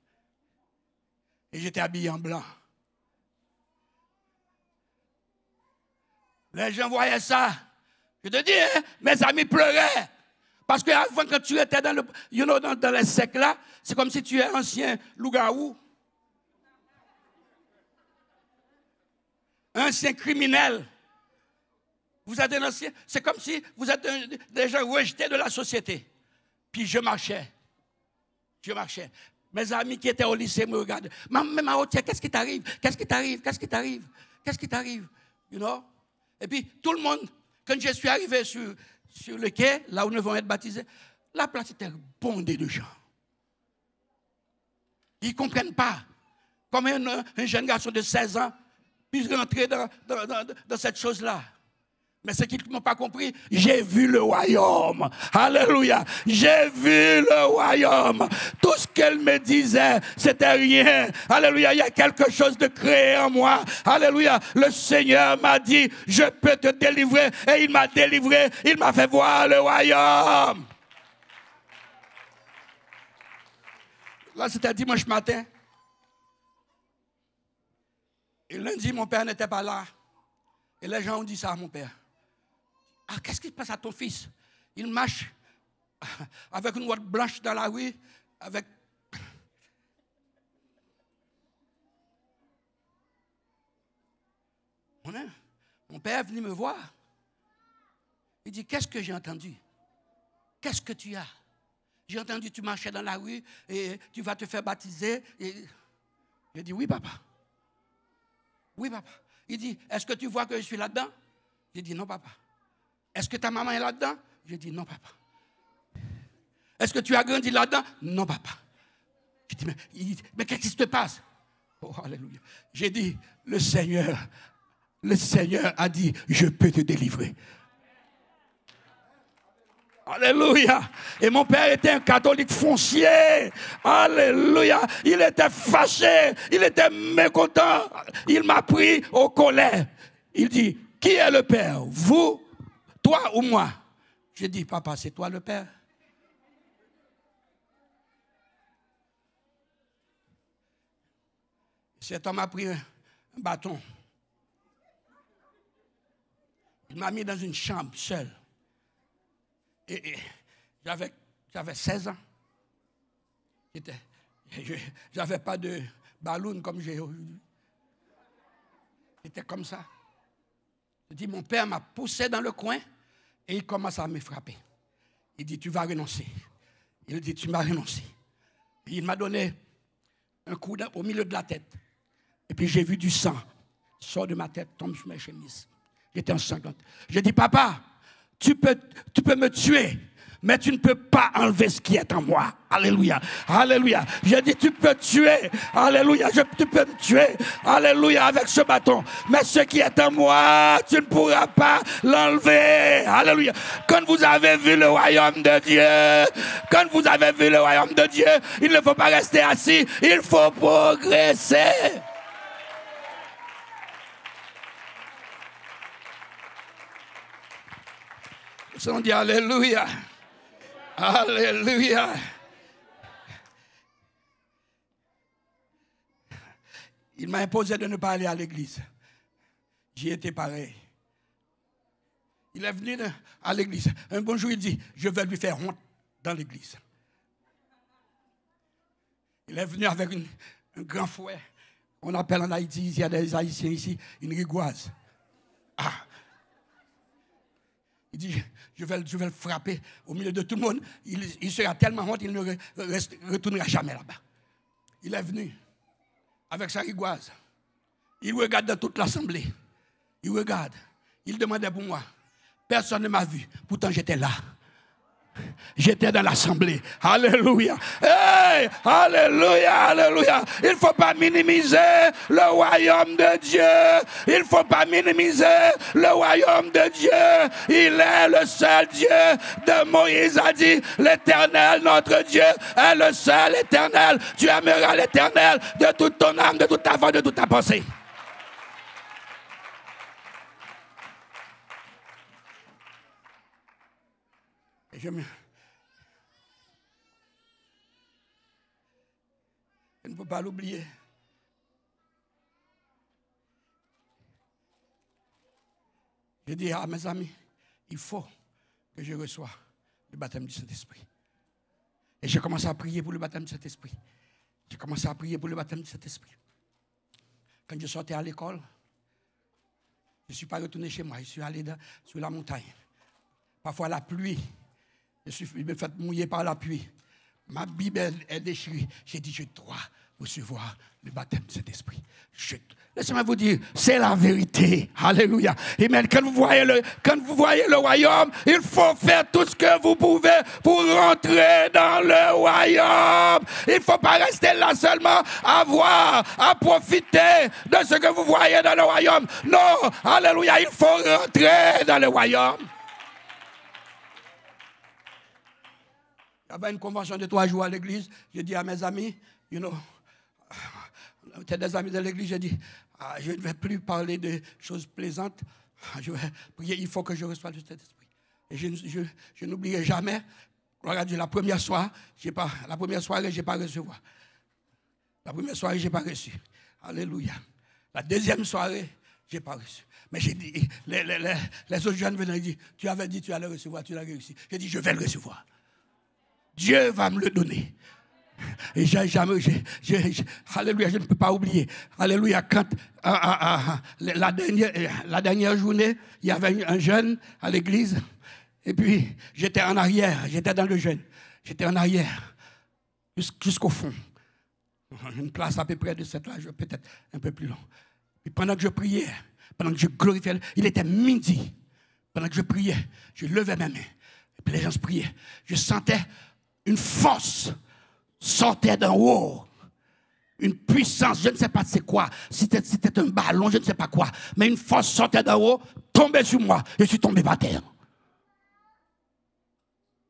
Et j'étais habillé en blanc. Les gens voyaient ça. Je te dis, hein, mes amis pleuraient. Parce qu'avant, quand tu étais dans les secs là, c'est comme si tu es ancien loup-garou. Ancien criminel. Vous êtes un ancien, c'est comme si vous êtes des gens rejetés de la société. Puis je marchais. Mes amis qui étaient au lycée me regardaient. Mais Maotière, qu'est-ce qui t'arrive? Qu'est-ce qui t'arrive? Qu'est-ce qui t'arrive? Qu'est-ce qui t'arrive? You know? Et puis tout le monde, quand je suis arrivé sur le quai, là où nous vont être baptisés, la place était bondée de gens. Ils ne comprennent pas comment un jeune garçon de 16 ans puisse rentrer dans cette chose-là. Mais ce qu'ils n'ont pas compris, j'ai vu le royaume. Alléluia. J'ai vu le royaume. Tout ce qu'elle me disait, c'était rien. Alléluia. Il y a quelque chose de créé en moi. Alléluia. Le Seigneur m'a dit, je peux te délivrer. Et il m'a délivré. Il m'a fait voir le royaume. Là, c'était dimanche matin. Et lundi, mon père n'était pas là. Et les gens ont dit ça à mon père. Ah, qu'est-ce qui se passe à ton fils? Il marche avec une ouate blanche dans la rue, avec... Mon père est venu me voir. Il dit, qu'est-ce que j'ai entendu? Qu'est-ce que tu as? J'ai entendu que tu marchais dans la rue et tu vas te faire baptiser. J'ai dit, oui, papa. Oui, papa. Il dit, est-ce que tu vois que je suis là-dedans? J'ai dit, non, papa. Est-ce que ta maman est là-dedans? J'ai dit, non, papa. Est-ce que tu as grandi là-dedans? Non, papa. J'ai dit, mais qu'est-ce qui se passe? Oh, alléluia. J'ai dit, le Seigneur a dit, je peux te délivrer. Alléluia. Et mon père était un catholique foncier. Alléluia. Il était fâché. Il était mécontent. Il m'a pris au collet. Il dit, qui est le Père? Vous? Toi ou moi? J'ai dit, papa, c'est toi le Père. Cet homme a pris un bâton. Il m'a mis dans une chambre seule. Et j'avais 16 ans. J'avais pas de ballon comme j'ai aujourd'hui. C'était comme ça. Je dis, mon père m'a poussé dans le coin et il commence à me frapper. Il dit, tu vas renoncer. Il dit, tu m'as renoncé. Et il m'a donné un coup au milieu de la tête. Et puis j'ai vu du sang. Sort de ma tête, tombe sur mes chemises. J'étais ensanglante. J'ai dit, papa, tu peux me tuer, mais tu ne peux pas enlever ce qui est en moi. Alléluia. Alléluia. J'ai dit, tu peux tuer. Alléluia. Tu peux me tuer. Alléluia. Avec ce bâton. Mais ce qui est en moi, tu ne pourras pas l'enlever. Alléluia. Quand vous avez vu le royaume de Dieu, il ne faut pas rester assis. Il faut progresser. On dit Alléluia. Alléluia. Il m'a imposé de ne pas aller à l'église. J'y étais pareil. Il est venu à l'église. Un bon jour, il dit, je vais lui faire honte dans l'église. Il est venu avec un grand fouet. On appelle en Haïti, il y a des Haïtiens ici, une rigoise. Ah. Il dit, je vais le frapper au milieu de tout le monde. Il sera tellement honte, il ne retournera jamais là-bas. Il est venu avec sa rigoise. Il regarde dans toute l'assemblée. Il regarde. Il demandait pour moi. Personne ne m'a vu. Pourtant, j'étais là. J'étais dans l'assemblée. Alléluia. Hey, alléluia, alléluia. Il ne faut pas minimiser le royaume de Dieu. Il ne faut pas minimiser le royaume de Dieu. Il est le seul Dieu. De Moïse a dit, l'Éternel, notre Dieu, est le seul éternel. Tu aimeras l'Éternel de toute ton âme, de toute ta foi, de toute ta pensée. Et je ne peux pas l'oublier. Je dis à mes amis, il faut que je reçoive le baptême du Saint-Esprit. Et j'ai commencé à prier pour le baptême du Saint-Esprit. J'ai commencé à prier pour le baptême du Saint-Esprit. Quand je sortais à l'école, je ne suis pas retourné chez moi, je suis allé sur la montagne. Parfois la pluie. Je me fais mouiller par la pluie. Ma Bible est déchirée. J'ai dit, je dois recevoir le baptême de cet esprit. Laissez-moi vous dire, c'est la vérité. Alléluia. Amen. Quand vous voyez le royaume, il faut faire tout ce que vous pouvez pour rentrer dans le royaume. Il ne faut pas rester là seulement à profiter de ce que vous voyez dans le royaume. Non, alléluia, il faut rentrer dans le royaume. Il y avait une convention de 3 jours à l'église. J'ai dit à mes amis, c'était des amis de l'église, j'ai dit, je ne vais plus parler de choses plaisantes. Je vais prier, il faut que je reçoive le Saint-Esprit. Et je n'oublierai jamais, gloire à Dieu, la première soirée, je n'ai pas recevoir. La première soirée, je n'ai pas reçu. Alléluia. La deuxième soirée, je n'ai pas reçu. Mais j'ai dit, les autres jeunes venaient dire, tu avais dit, tu allais recevoir, tu l'as réussi. J'ai dit, je vais le recevoir. Dieu va me le donner. Et alléluia, je ne peux pas oublier. Alléluia, quand la dernière journée, il y avait un jeûne à l'église. Et puis, j'étais en arrière, j'étais dans le jeûne. J'étais en arrière, jusqu'au fond. Une place à peu près de cette largeur, peut-être un peu plus long. Et pendant que je priais, pendant que je glorifiais, il était midi. Pendant que je priais, je levais mes mains. Et puis les gens se priaient. Je sentais une force sortait d'en haut. Une puissance, je ne sais pas c'est quoi. C'était un ballon, je ne sais pas quoi. Mais une force sortait d'en haut, tombait sur moi. Je suis tombé par terre.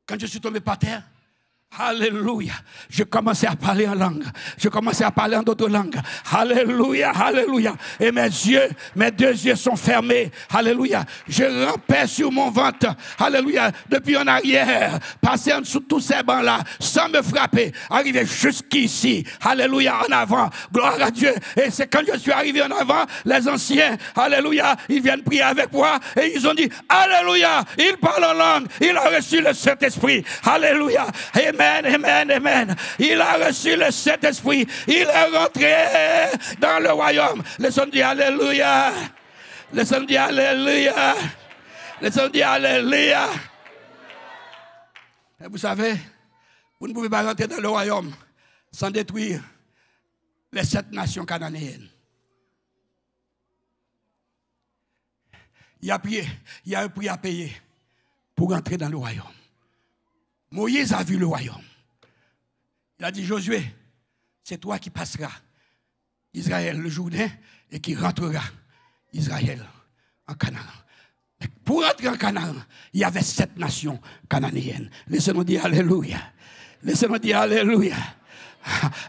Quand je suis tombé par terre, alléluia, je commençais à parler en langue. Je commençais à parler en d'autres langues. Alléluia, alléluia. Et mes deux yeux sont fermés. Alléluia. Je rampais sur mon ventre. Alléluia. Depuis en arrière, passé en dessous de tous ces bancs-là, sans me frapper, arrivé jusqu'ici. Alléluia, en avant. Gloire à Dieu. Et c'est quand je suis arrivé en avant, les anciens, alléluia, ils viennent prier avec moi et ils ont dit, alléluia, il parle en langue. Il a reçu le Saint-Esprit. Alléluia. Amen. Amen, amen. Il a reçu le Saint-Esprit. Il est rentré dans le royaume. Laissons dire alléluia. Laissons dire alléluia. Laissons dire alléluia. Et vous savez, vous ne pouvez pas rentrer dans le royaume sans détruire les 7 nations cananéennes. il y a un prix à payer pour entrer dans le royaume. Moïse a vu le royaume. Il a dit, Josué, c'est toi qui passeras Israël le Jourdain et qui rentrera Israël en Canaan. Pour entrer en Canaan, il y avait 7 nations cananéennes. Laissez-nous dire Alléluia. Laissez-nous dire Alléluia.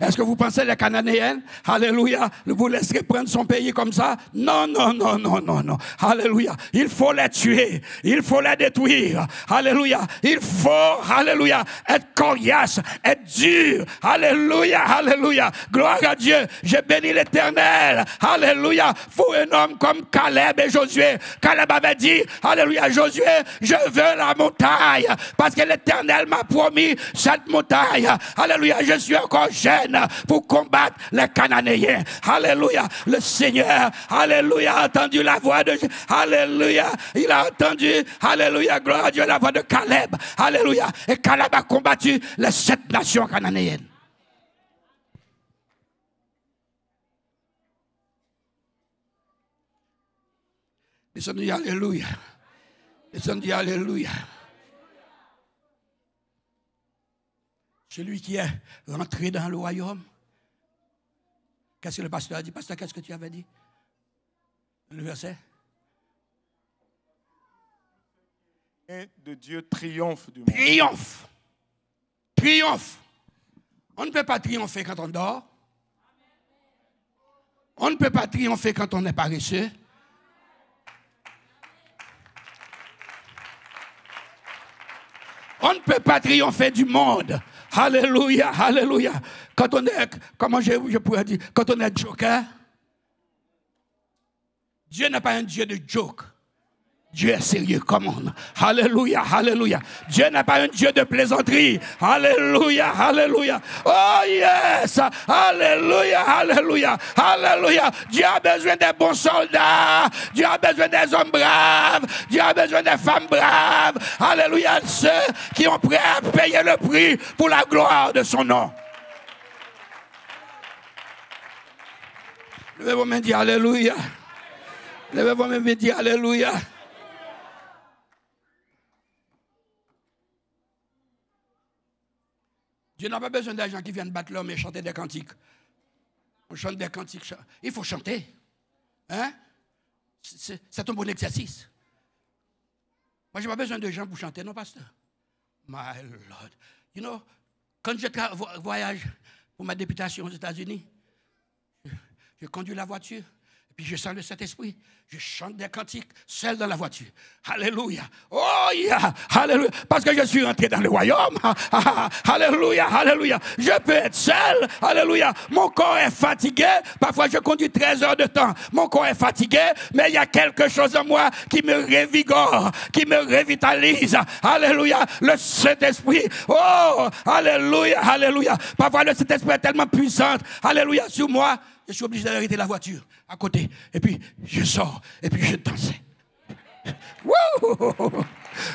Est-ce que vous pensez les Cananéennes, alléluia, vous laisserez prendre son pays comme ça? Non, non, non, non, non, non. Alléluia. Il faut les tuer. Il faut les détruire. Alléluia. Il faut, alléluia, être coriace, être dur. Alléluia, alléluia. Gloire à Dieu. Je bénis l'Éternel. Alléluia. Faut un homme comme Caleb et Josué. Caleb avait dit, alléluia, Josué, je veux la montagne parce que l'Éternel m'a promis cette montagne. Alléluia. Je suis encore jeune pour combattre les Cananéens. Alléluia. Le Seigneur, alléluia, a entendu la voix de Dieu. Alléluia. Il a entendu, alléluia, gloire à Dieu, la voix de Caleb. Alléluia. Et Caleb a combattu les 7 nations cananéennes. Laissons-nous dire alléluia. Laissons-nous dire alléluia. Celui qui est rentré dans le royaume. Qu'est-ce que le pasteur a dit? Pasteur, qu'est-ce que tu avais dit? Le verset. Et de Dieu triomphe du monde. Triomphe. Triomphe. On ne peut pas triompher quand on dort. On ne peut pas triompher quand on est paresseux. On ne peut pas triompher du monde. Alléluia, alléluia. Quand on est, comment je pourrais dire, quand on est joker, Dieu n'est pas un Dieu de joke. Dieu est sérieux comme on. Alléluia, alléluia. Dieu n'est pas un Dieu de plaisanterie. Alléluia, alléluia. Oh yes, alléluia, alléluia, alléluia. Dieu a besoin des bons soldats. Dieu a besoin des hommes braves. Dieu a besoin des femmes braves. Alléluia, ceux qui ont prêt à payer le prix pour la gloire de son nom. Levez vos mains et dire alléluia. Levez vos mains et dire alléluia. Dieu n'a pas besoin des gens qui viennent battre l'homme et chanter des cantiques. On chante des cantiques. Il faut chanter. Hein? C'est un bon exercice. Moi, je n'ai pas besoin de gens pour chanter, non, pasteur? My Lord. You know, quand je voyage pour ma députation aux États-Unis, je conduis la voiture. Puis je sens le Saint-Esprit. Je chante des cantiques seul dans la voiture. Alléluia. Oh yeah. Alléluia. Parce que je suis entré dans le royaume. Alléluia. Alléluia. Je peux être seul. Alléluia. Mon corps est fatigué. Parfois je conduis 13 heures de temps. Mon corps est fatigué. Mais il y a quelque chose en moi qui me révigore, qui me revitalise. Alléluia. Le Saint-Esprit. Oh. Alléluia. Alléluia. Parfois le Saint-Esprit est tellement puissant. Alléluia. Sur moi. Je suis obligé d'arrêter la voiture à côté. Et puis, je sors. Et puis, je danse. Wouh!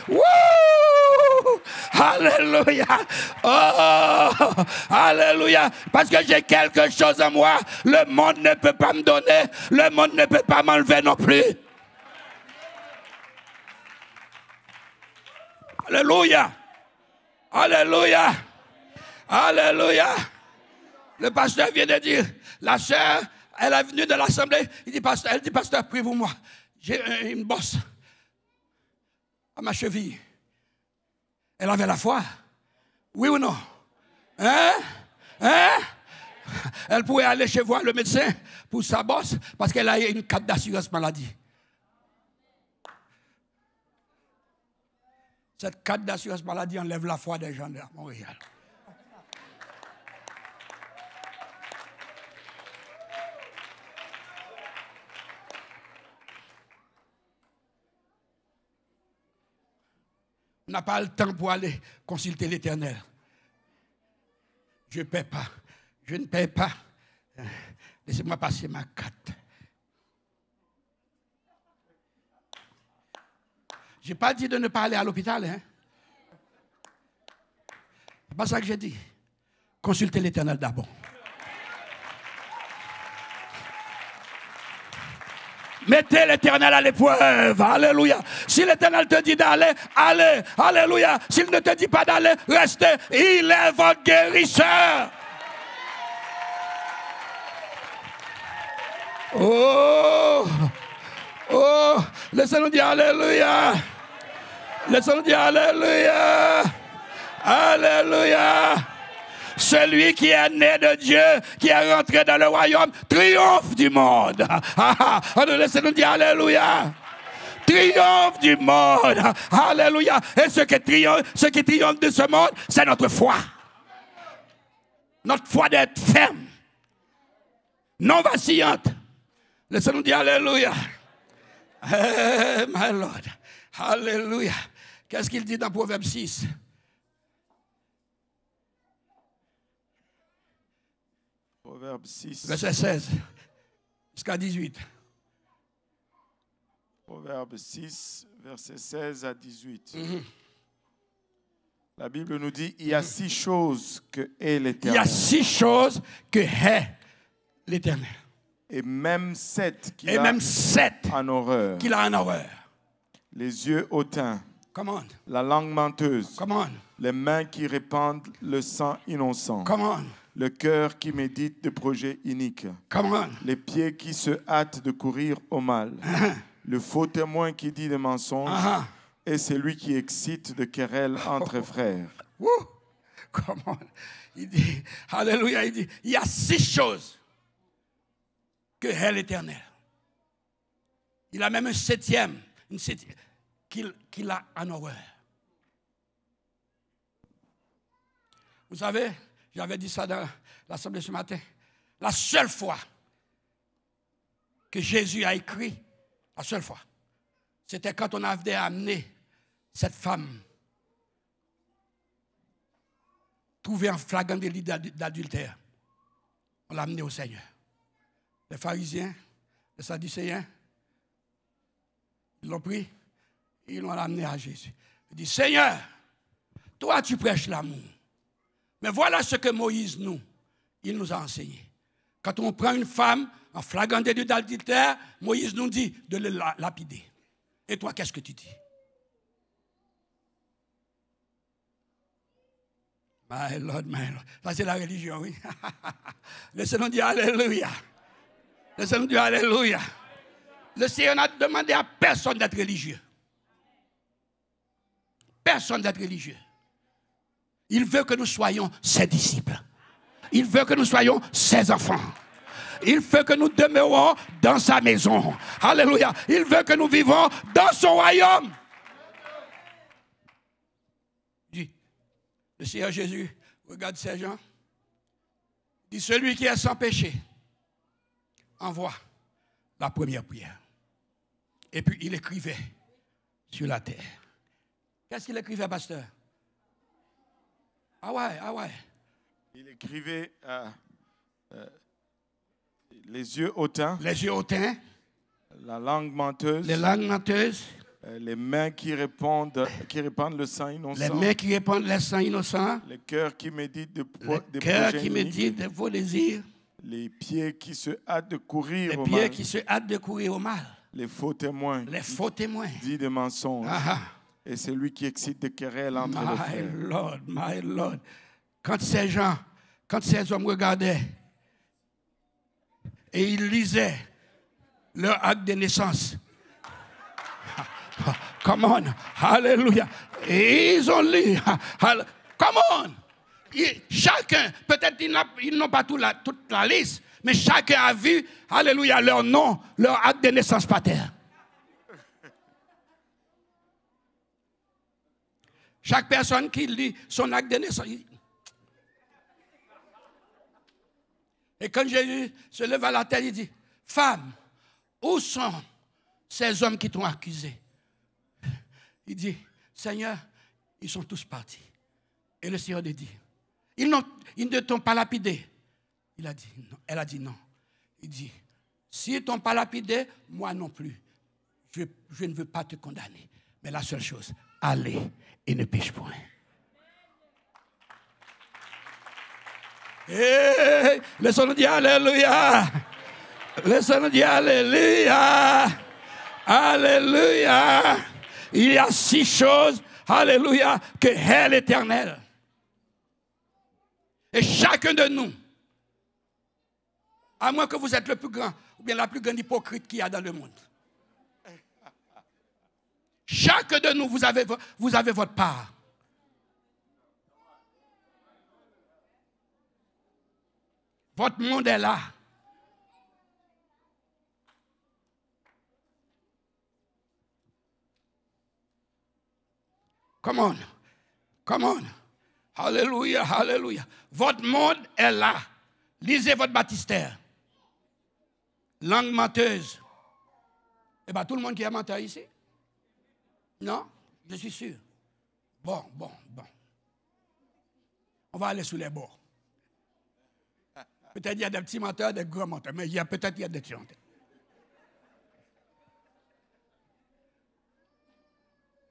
Wouh! Alléluia! Oh! Alléluia! Parce que j'ai quelque chose en moi. Le monde ne peut pas me donner. Le monde ne peut pas m'enlever non plus. Alléluia! Alléluia! Alléluia! Le pasteur vient de dire, la sœur, elle est venue de l'assemblée. Elle dit, pasteur, priez pour moi. J'ai une bosse à ma cheville. Elle avait la foi. Oui ou non? Hein? Hein? Elle pouvait aller chez voir le médecin pour sa bosse parce qu'elle a une carte d'assurance maladie. Cette carte d'assurance maladie enlève la foi des gens de Montréal. On n'a pas le temps pour aller consulter l'Éternel. Je ne paie pas. Je ne paie pas. Laissez-moi passer ma carte. Je n'ai pas dit de ne pas aller à l'hôpital. Hein? C'est pas ça que j'ai dit. Consultez l'Éternel d'abord. Mettez l'Éternel à l'épreuve. Alléluia. Si l'Éternel te dit d'aller, allez. Alléluia. S'il ne te dit pas d'aller, restez. Il est votre guérisseur. Oh, oh, laissez-nous dire Alléluia. Laissez-nous dire Alléluia. Alléluia. Celui qui est né de Dieu, qui est rentré dans le royaume, triomphe du monde. Laissez-nous dire Alléluia. Triomphe du monde. Alléluia. Et ce qui triomphe de ce monde, c'est notre foi. Notre foi d'être ferme, non vacillante. Laissez-nous dire Alléluia. Hey, my Lord. Alléluia. Qu'est-ce qu'il dit dans Proverbe 6? Proverbe 6. Verset 16 jusqu'à 18. Proverbe 6, verset 16 à 18. La Bible nous dit, il y a 6 choses que est l'Éternel. Il y a 6 choses que est l'Éternel. Et même 7 qu'il a en horreur. Qu'il a en horreur. Les yeux hautains. Come on. La langue menteuse. Come on. Les mains qui répandent le sang innocent. Come on. Le cœur qui médite de projets iniques. Come on. Les pieds qui se hâtent de courir au mal. Le faux témoin qui dit des mensonges. Et celui qui excite de querelles entre frères. Come on. Il dit, alléluia, il dit, il y a 6 choses que est l'Éternel. Il a même une septième qu'il a en horreur. Vous savez, j'avais dit ça dans l'assemblée ce matin. La seule fois que Jésus a écrit, la seule fois, c'était quand on avait amené cette femme trouvée en flagrant délit d'adultère. On l'a amenée au Seigneur. Les pharisiens, les sadducéens, ils l'ont pris et ils l'ont amené à Jésus. Il dit, Seigneur, toi tu prêches l'amour. Mais voilà ce que Moïse il nous a enseigné. Quand on prend une femme en flagrant délit d'adultère, Moïse nous dit de le lapider. Et toi, qu'est-ce que tu dis? My Lord, my Lord. Ça, c'est la religion, oui. Laissez-nous dire Alléluia. Laissez-nous dire Alléluia. Le Seigneur n'a demandé à personne d'être religieux. Personne d'être religieux. Il veut que nous soyons ses disciples. Il veut que nous soyons ses enfants. Il veut que nous demeurons dans sa maison. Alléluia. Il veut que nous vivons dans son royaume. Dit, le Seigneur Jésus regarde ces gens. Dit, celui qui est sans péché envoie la première prière. Et puis il écrivait sur la terre. Qu'est-ce qu'il écrivait, pasteur? Ah ouais. Il écrivait les yeux hautains. Les yeux hautains. La langue menteuse. Les langues menteuses. Les mains qui répandent le sang innocent. Les mains qui répandent le sang innocent. Les cœurs qui méditent de vos désirs. Les pieds qui se hâtent de courir au mal. Les pieds qui se hâtent de courir au mal. Les faux témoins. Les faux témoins. Dit des mensonges. Et c'est lui qui excite des querelles entre les frères. My Lord. Quand ces hommes regardaient et ils lisaient leur acte de naissance. Come on. Hallelujah. Et ils ont lu. Come on. Chacun, peut-être ils n'ont pas toute la liste, mais chacun a vu, alléluia, leur nom, leur acte de naissance par terre. Chaque personne qui lit son acte de naissance. Et quand Jésus se lève à la terre, il dit, femme, où sont ces hommes qui t'ont accusé? Il dit, Seigneur, ils sont tous partis. Et le Seigneur lui dit, ils ne t'ont pas lapidé. Elle a dit non. Il dit, s'ils ne t'ont pas lapidé, moi non plus. Je ne veux pas te condamner. Mais la seule chose, allez et ne pêche point. Laissons-nous dire Alléluia. Laissez-nous dire Alléluia. Alléluia. Il y a 6 choses, Alléluia, que est l'Éternel. Et chacun de nous, à moins que vous êtes le plus grand, ou bien la plus grande hypocrite qu'il y a dans le monde. Chacun de nous, vous avez votre part. Votre monde est là. Come on. Come on. Alléluia, alléluia. Votre monde est là. Lisez votre baptistère. Langue menteuse. Eh bien, tout le monde qui est menteur ici? Non? Je suis sûr. Bon. On va aller sous les bords. Peut-être il y a des petits menteurs, des grands menteurs, mais peut-être il y a des petits menteurs.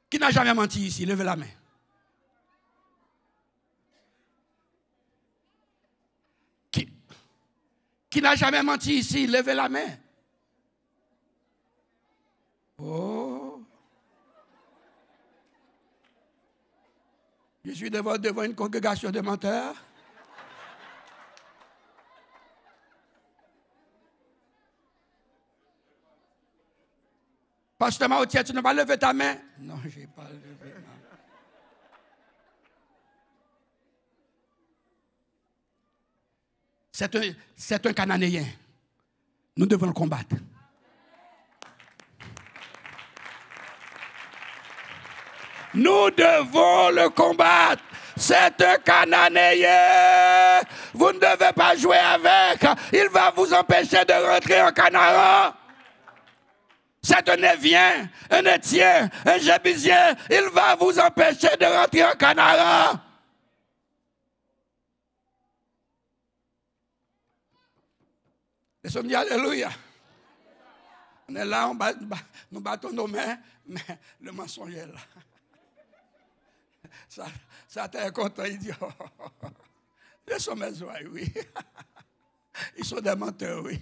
Qui n'a jamais menti ici? Levez la main. Qui n'a jamais menti ici? Levez la main. Oh. Je suis devant une congrégation de menteurs. Pasteur Maotier, tu n'as pas levé ta main? Non, je n'ai pas levé ma main. C'est un Cananéen. Nous devons le combattre. Nous devons le combattre. C'est un Cananéen. Vous ne devez pas jouer avec. Il va vous empêcher de rentrer en Canaan. C'est un Évien, un Étien, un Jébusien. Il va vous empêcher de rentrer en Canaan. Laissons dire Alléluia. On est là, nous battons nos mains, mais le mensonge est là. Ça t'est content, il dit, oh, ils sont mes oreilles, oui. Ils sont des menteurs, oui.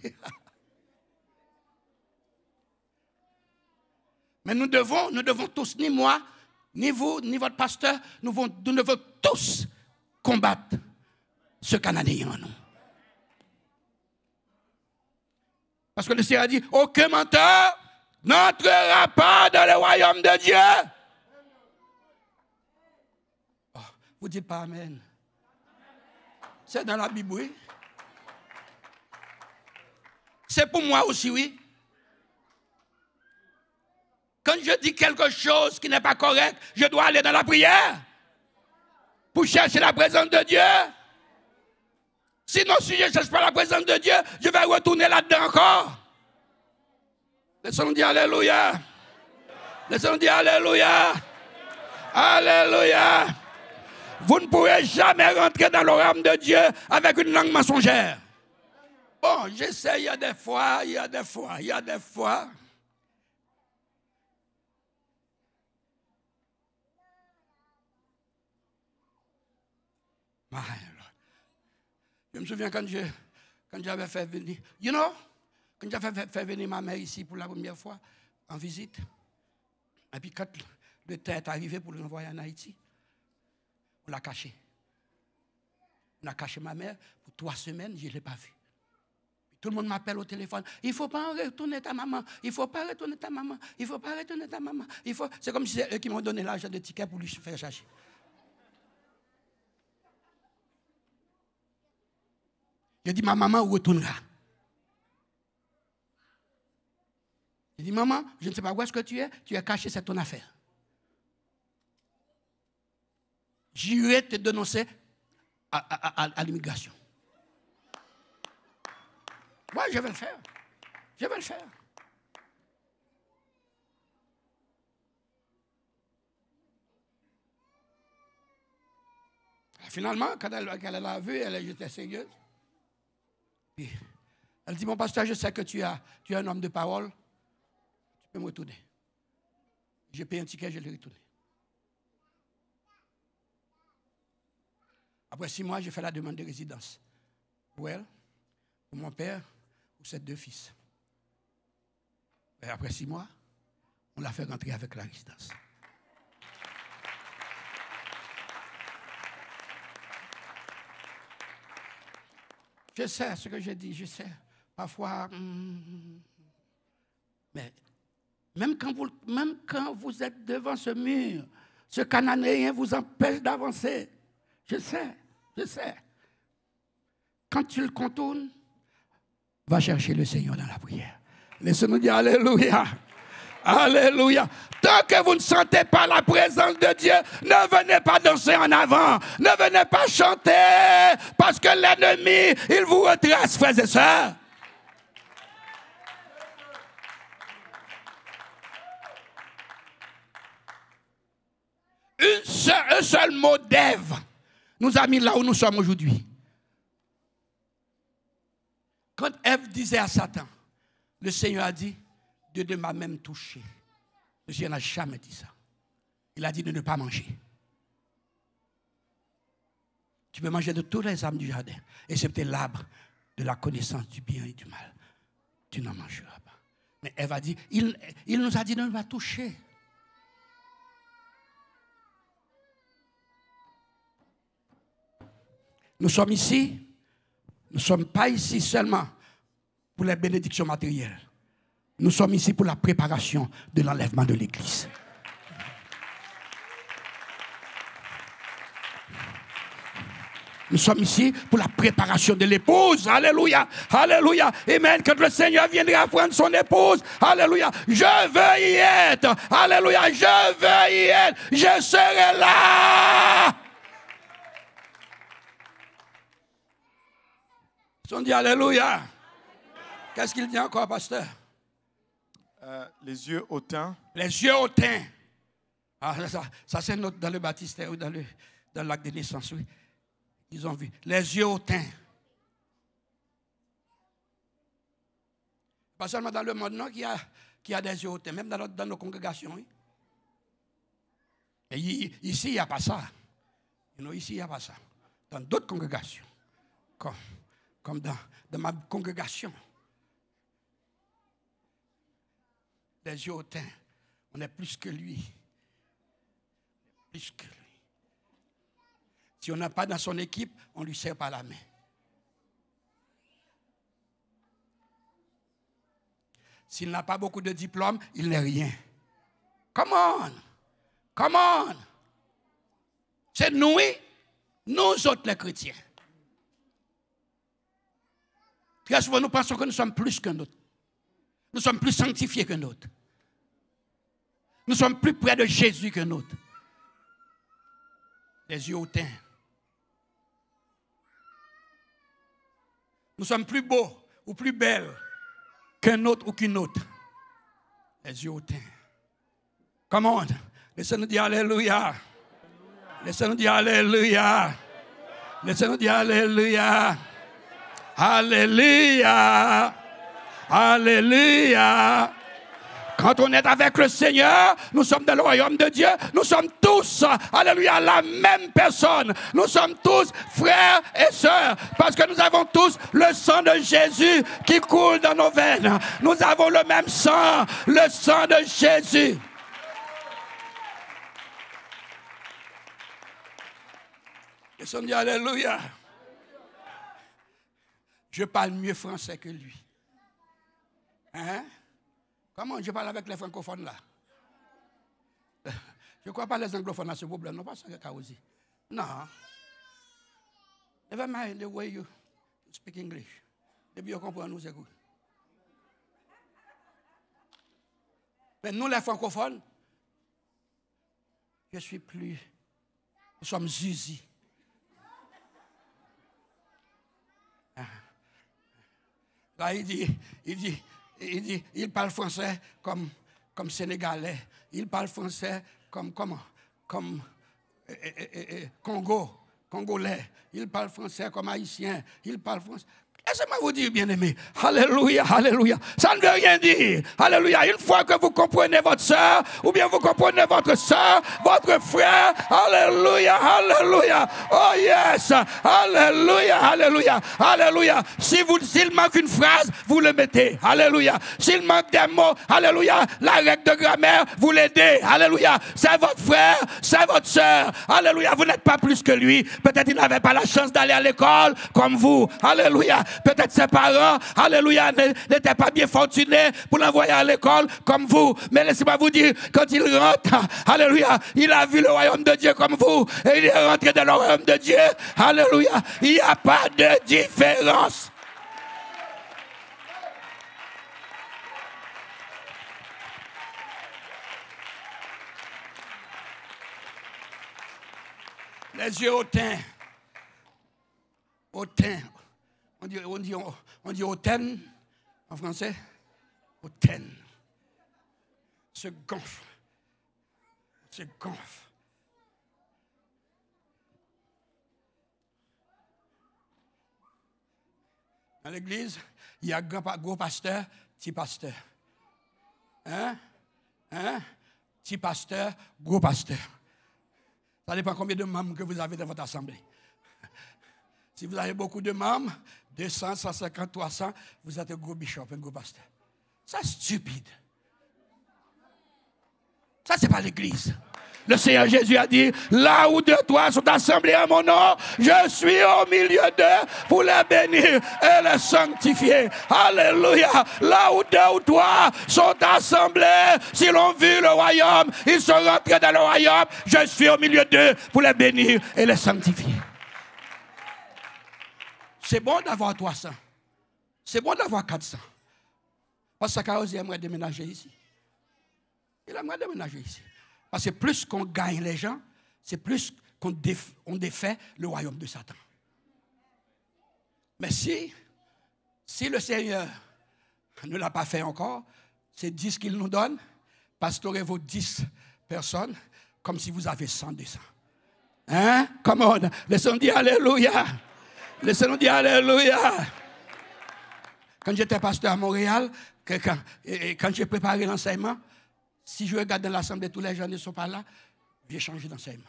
Mais nous devons tous, ni moi, ni vous, ni votre pasteur, nous devons tous combattre ce Cananéen en nous. Parce que le Seigneur a dit, aucun menteur n'entrera pas dans le royaume de Dieu. Oh, vous dites pas Amen. C'est dans la Bible, oui. C'est pour moi aussi, oui. Quand je dis quelque chose qui n'est pas correct, je dois aller dans la prière pour chercher la présence de Dieu. Sinon, si je ne cherche pas la présence de Dieu, je vais retourner là-dedans encore. Laissons-nous dire Alléluia. Laissons-nous dire Alléluia. Alléluia. Vous ne pourrez jamais rentrer dans le royaume de Dieu avec une langue mensongère. Bon, j'essaie, il y a des fois. My Lord. Je me souviens quand j'avais fait venir, quand j'avais fait venir ma mère ici pour la première fois en visite, et puis quand le temps est arrivé pour l'envoyer en Haïti, on l'a caché. On a caché ma mère pour 3 semaines, je ne l'ai pas vue. Tout le monde m'appelle au téléphone. Il ne faut pas retourner ta maman. Il ne faut pas retourner ta maman. Il ne faut pas retourner ta maman. C'est comme si c'est eux qui m'ont donné l'argent de ticket pour lui faire chercher. Je dis, ma maman retournera. Je dis, maman, je ne sais pas où est-ce que tu es caché, c'est ton affaire. J'irai te dénoncer à l'immigration. Oui, je vais le faire. Je vais le faire. Et finalement, quand elle l'a vu, elle était sérieuse. Puis, elle dit, mon pasteur, je sais que tu es un homme de parole. Tu peux me retourner. J'ai payé un ticket, je l'ai retourné. Après 6 mois, j'ai fait la demande de résidence. Pour elle, pour mon père, pour ses 2 fils. Et après 6 mois, on l'a fait rentrer avec la résidence. Je sais ce que j'ai dit, je sais. Parfois, mais même quand vous êtes devant ce mur, ce Cananéen vous empêche d'avancer. Je sais. Quand tu le contournes, va chercher le Seigneur dans la prière. Laissez-nous dire Alléluia. Alléluia. Tant que vous ne sentez pas la présence de Dieu, ne venez pas danser en avant. Ne venez pas chanter. Parce que l'ennemi, il vous retrace, frères et sœurs. Un seul mot d'Ève nous a mis là où nous sommes aujourd'hui. Quand Ève disait à Satan, le Seigneur a dit, Dieu m'a même touché. Le Seigneur n'a jamais dit ça. Il a dit de ne pas manger. Tu peux manger de tous les arbres du jardin, excepté l'arbre de la connaissance du bien et du mal. Tu n'en mangeras pas. Mais Ève a dit, il nous a dit de ne pas toucher. Nous sommes ici, nous ne sommes pas ici seulement pour les bénédictions matérielles. Nous sommes ici pour la préparation de l'enlèvement de l'Église. Nous sommes ici pour la préparation de l'épouse. Alléluia. Alléluia. Amen. Quand le Seigneur viendra prendre son épouse. Alléluia. Je veux y être. Alléluia. Je veux y être. Je serai là. On dit Alléluia. Qu'est-ce qu'il dit encore, pasteur? Les yeux hautains. Les yeux hautains. Ah, ça c'est dans le baptistère ou dans le lac de naissance. Oui. Ils ont vu. Les yeux hautains. Pas seulement dans le monde, non, qui a des yeux hautains, même dans nos congrégations. Oui. Et ici, il n'y a pas ça. Ici, il n'y a pas ça. Dans d'autres congrégations, comme dans ma congrégation, les yeux hautains, on est plus que lui. Plus que lui. Si on n'a pas dans son équipe, on ne lui serre pas la main. S'il n'a pas beaucoup de diplômes, il n'est rien. Come on. C'est nous autres les chrétiens. Très souvent, nous pensons que nous sommes plus qu'un autre. Nous sommes plus sanctifiés qu'un autre. Nous sommes plus près de Jésus qu'un autre. Les yeux hautains. Nous sommes plus beaux ou plus belles qu'un autre ou qu'une autre. Les yeux hautains. Come on. Laissez-nous dire Alléluia. Laissez-nous dire Alléluia. Laissez-nous dire Alléluia. Alléluia. Alléluia. Quand on est avec le Seigneur, nous sommes dans le royaume de Dieu, nous sommes tous, alléluia, la même personne. Nous sommes tous frères et sœurs, parce que nous avons tous le sang de Jésus qui coule dans nos veines. Nous avons le même sang, le sang de Jésus. Et on dit alléluia. Je parle mieux français que lui. Hein? Comment je parle avec les francophones là? Je ne crois pas les anglophones à ce problème. Non, pas ça que aussi. Non. Never mind the way you speak English. Depuis vous comprenez, nous c'est good. Mais nous les francophones, je suis plus. Nous sommes Zuzi. Là, il parle français comme sénégalais. Il parle français comme congolais. Il parle français comme haïtien. Il parle français. Laissez-moi vous dire, bien-aimé, alléluia, alléluia. Ça ne veut rien dire. Alléluia. Une fois que vous comprenez votre soeur, ou bien vous comprenez votre soeur, votre frère, alléluia, alléluia. Oh yes, alléluia, alléluia, alléluia. S'il manque une phrase, vous le mettez. Alléluia. S'il manque des mots, alléluia, la règle de grammaire, vous l'aidez. Alléluia. C'est votre frère, c'est votre soeur. Alléluia. Vous n'êtes pas plus que lui. Peut-être il n'avait pas la chance d'aller à l'école comme vous. Alléluia. Peut-être ses parents, alléluia, n'étaient pas bien fortunés pour l'envoyer à l'école comme vous. Mais laissez-moi vous dire, quand il rentre, alléluia, il a vu le royaume de Dieu comme vous. Et il est rentré dans le royaume de Dieu. Alléluia. Il n'y a pas de différence. Les yeux hautains. Hautains. On dit hautaine en français. Hautaine. Se gonfle. Se gonfle. Dans l'église, il y a gros pasteur, petit pasteur. Hein? Petit pasteur, gros pasteur. Ça dépend combien de membres que vous avez dans votre assemblée. Si vous avez beaucoup de membres, 200, 150, 300, vous êtes un gros bishop, un gros pasteur. Ça, c'est stupide. Ça, c'est pas l'église. Le Seigneur Jésus a dit, là où deux, trois sont assemblés à mon nom, je suis au milieu d'eux pour les bénir et les sanctifier. Alléluia. Là où deux ou trois sont assemblés, s'ils ont vu le royaume, ils sont rentrés dans le royaume, je suis au milieu d'eux pour les bénir et les sanctifier. C'est bon d'avoir 300. C'est bon d'avoir 400. Parce que Kaozi aimerait déménager ici. Il aimerait déménager ici. Parce que plus qu'on gagne les gens, c'est plus qu'on défait le royaume de Satan. Mais si le Seigneur ne l'a pas fait encore, c'est 10 qu'il nous donne, pastourez vos 10 personnes comme si vous avez 100 200. Hein? Come on. Laissons dire Alléluia. Laissez-nous dire Alléluia. Quand j'étais pasteur à Montréal, quand j'ai préparé l'enseignement, si je regarde dans l'assemblée, tous les gens ne sont pas là, j'ai changé d'enseignement.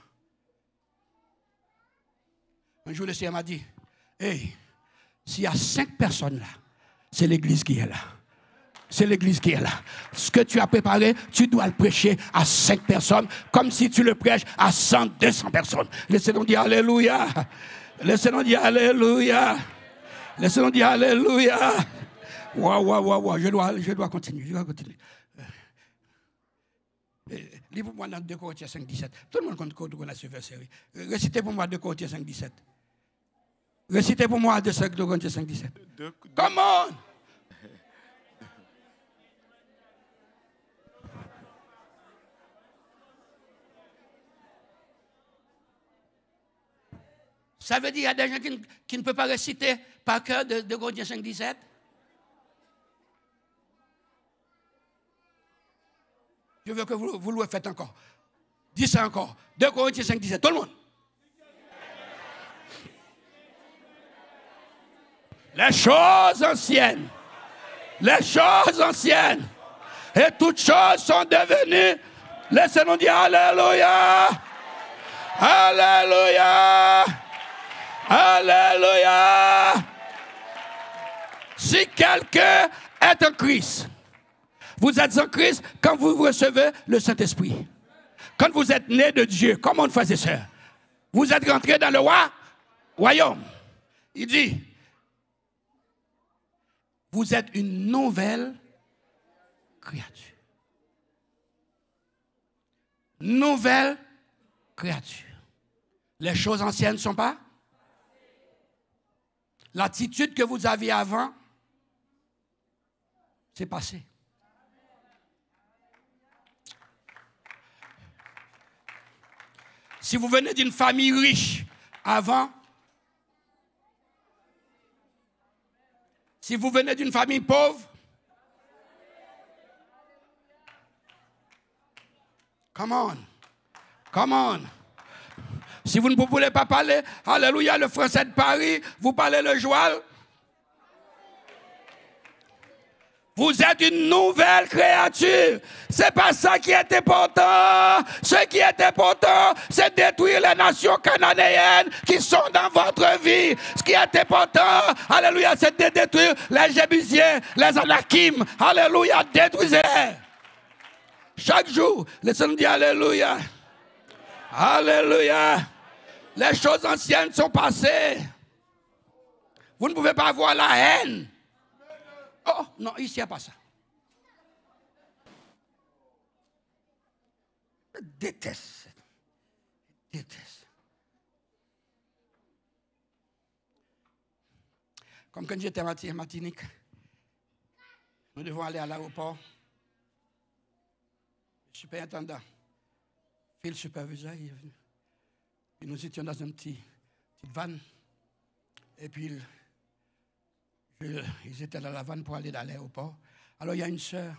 Un jour, le Seigneur m'a dit, hey, s'il y a 5 personnes là, c'est l'église qui est là. C'est l'église qui est là. Ce que tu as préparé, tu dois le prêcher à 5 personnes, comme si tu le prêches à 100, 200 personnes. Laissez-nous dire Alléluia. Laissez-nous dire Alléluia. Laissez-nous dire Alléluia. Waouh. Je dois continuer. Lis pour moi dans 2 Corinthiens 5, 17. Tout le monde connaît ce verset. Récitez pour moi 2 Corinthiens 5, 17. Récitez pour moi 2 Corinthiens 5, 17. Come on! Ça veut dire qu'il y a des gens qui ne peuvent pas réciter par cœur de Corinthiens 5, 17. Je veux que vous le faites encore. Dis ça encore. 2 Corinthiens 5, 17. Tout le monde. Les choses anciennes. Les choses anciennes. Et toutes choses sont devenues. Laissez-nous dire Alléluia. Alléluia. Alléluia. Si quelqu'un est en Christ, vous êtes en Christ quand vous recevez le Saint-Esprit. Quand vous êtes né de Dieu, comme mon frère et sœur, vous êtes rentré dans le royaume. Il dit, vous êtes une nouvelle créature. Nouvelle créature. Les choses anciennes ne sont pas. L'attitude que vous aviez avant, c'est passé. Si vous venez d'une famille riche avant, si vous venez d'une famille pauvre, come on. Si vous ne voulez pas parler, alléluia, le français de Paris, vous parlez le joual. Vous êtes une nouvelle créature. C'est pas ça qui est important. Ce qui est important, c'est détruire les nations cananéennes qui sont dans votre vie. Ce qui est important, alléluia, c'est de détruire les Jébusiens, les Anakim. Alléluia, détruisez-les. Chaque jour, le Seigneur dit alléluia. Alléluia. Les choses anciennes sont passées. Vous ne pouvez pas avoir la haine. Oh, non, ici, il n'y a pas ça. Je déteste. Comme quand j'étais à Martinique, nous devons aller à l'aéroport. Le superintendant, puis le superviseur, il est venu. Et nous étions dans une petite van. Et puis, ils étaient dans la vanne pour aller dans l'aéroport. Alors, il y a une sœur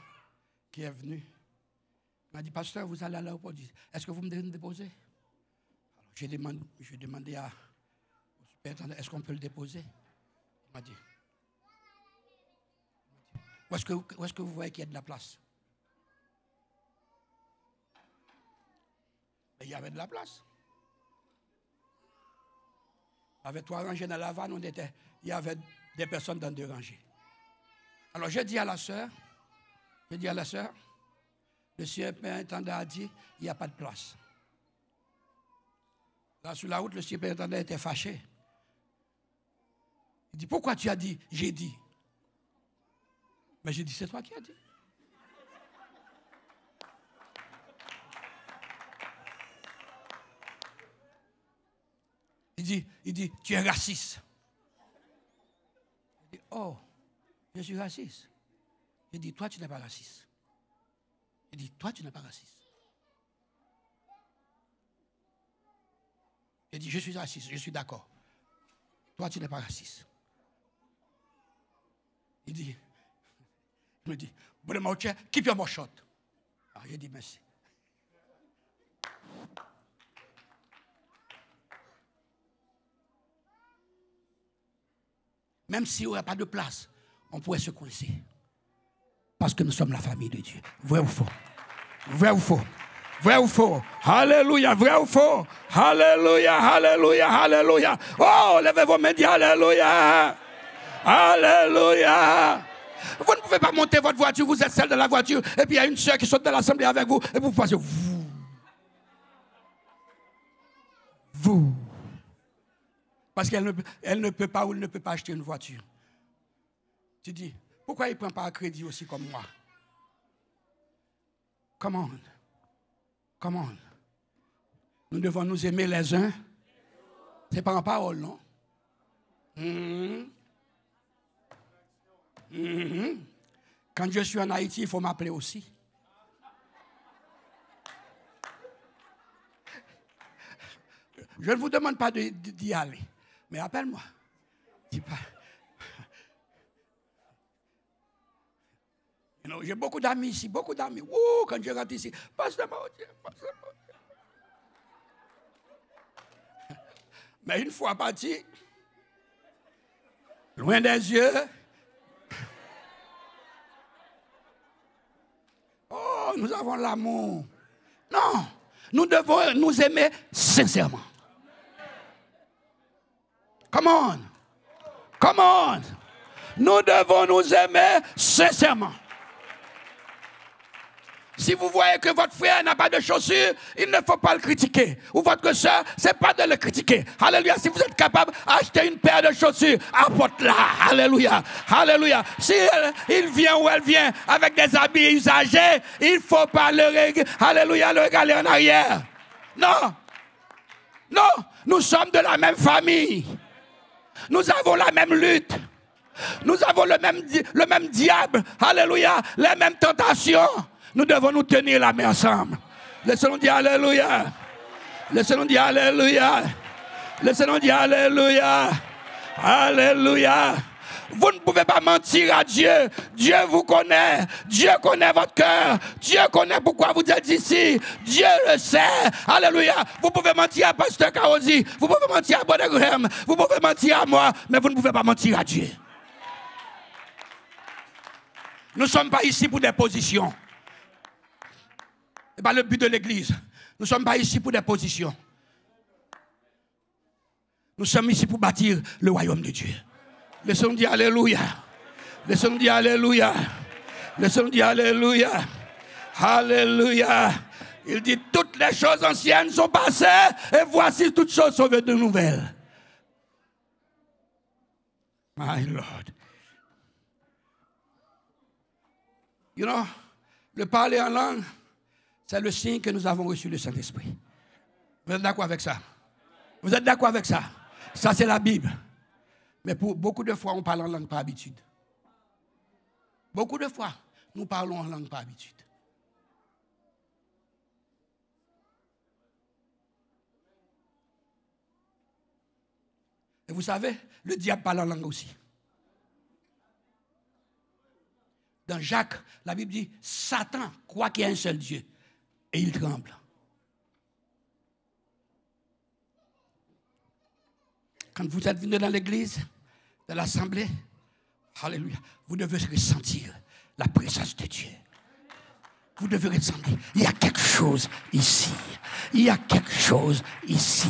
qui est venue. Elle m'a dit, pasteur, vous allez à l'aéroport. Est-ce que vous me devez me déposer? Alors, j'ai demandé au superintendant, est-ce qu'on peut le déposer? Il m'a dit, où est-ce que vous voyez qu'il y a de la place? Et il y avait de la place. Il y avait 3 rangées dans la vanne, il y avait des personnes dans 2 rangées. Alors j'ai dit à la sœur, le superintendant a dit, il n'y a pas de place. Là, sur la route, le superintendant était fâché. Il dit, pourquoi tu as dit? J'ai dit. Mais j'ai dit, c'est toi qui as dit. Il dit, tu es raciste. Il dit, oh, je suis raciste. Il dit, toi, tu n'es pas raciste. Il dit, toi, tu n'es pas raciste. Il dit, je suis raciste, je suis d'accord. Toi, tu n'es pas raciste. Il me dit, keep your mouth shut. Alors, j'ai dit, merci. Même s'il n'y aurait pas de place, on pourrait se coincer. Parce que nous sommes la famille de Dieu. Vrai ou faux? Vrai ou faux? Vrai ou faux? Alléluia, vrai ou faux? Alléluia, alléluia, alléluia. Oh, levez vos mains, dis alléluia. Alléluia. Vous ne pouvez pas monter votre voiture, vous êtes seul de la voiture, et puis il y a une soeur qui saute de l'assemblée avec vous, et vous pensez, vous. Parce qu'elle ne peut pas ou elle ne peut pas acheter une voiture. Tu dis, pourquoi il ne prend pas un crédit aussi comme moi? Come on. Nous devons nous aimer les uns. C'est pas en parole, non? Quand je suis en Haïti, il faut m'appeler aussi. Je ne vous demande pas d'y aller. Mais appelle-moi. Dis pas. J'ai beaucoup d'amis ici, beaucoup d'amis. Ouh, quand je rentre ici, pasteur Maudit. Mais une fois parti, loin des yeux, oh, nous avons l'amour. Non, nous devons nous aimer sincèrement. Come on. Nous devons nous aimer sincèrement. Si vous voyez que votre frère n'a pas de chaussures, il ne faut pas le critiquer. Ou votre soeur, c'est pas de le critiquer. Alléluia. Si vous êtes capable, achetez une paire de chaussures, apporte-la. Alléluia. Alléluia. Si il vient ou elle vient avec des habits usagés, il ne faut pas le regarder en arrière. Non, nous sommes de la même famille. Nous avons la même lutte. Nous avons le même diable. Alléluia. Les mêmes tentations. Nous devons nous tenir la main ensemble. Laissez-nous dire alléluia. Laissez-nous dire alléluia. Laissez-nous dire alléluia. Alléluia. Vous ne pouvez pas mentir à Dieu. Dieu vous connaît. Dieu connaît votre cœur. Dieu connaît pourquoi vous êtes ici. Dieu le sait. Alléluia. Vous pouvez mentir à Pasteur Kaosi. Vous pouvez mentir à Brother Graham. Vous pouvez mentir à moi. Mais vous ne pouvez pas mentir à Dieu. Nous ne sommes pas ici pour des positions. Ce n'est pas le but de l'église. Nous ne sommes pas ici pour des positions. Nous sommes ici pour bâtir le royaume de Dieu. Laissons-nous dire Alléluia. Laissons-nous dire Alléluia. Laissons-nous dire Alléluia. Alléluia. Il dit toutes les choses anciennes sont passées et voici toutes choses sont venues de nouvelles. My Lord. You know, le parler en langue, c'est le signe que nous avons reçu le Saint-Esprit. Vous êtes d'accord avec ça? Vous êtes d'accord avec ça? Ça, c'est la Bible. Mais pour beaucoup de fois, on parle en langue par habitude. Beaucoup de fois, nous parlons en langue par habitude. Et vous savez, le diable parle en langue aussi. Dans Jacques, la Bible dit, Satan croit qu'il y a un seul Dieu. Et il tremble. Quand vous êtes venu dans l'église, dans l'assemblée, alléluia, vous devez ressentir la présence de Dieu. Vous devez ressentir, il y a quelque chose ici. Il y a quelque chose ici.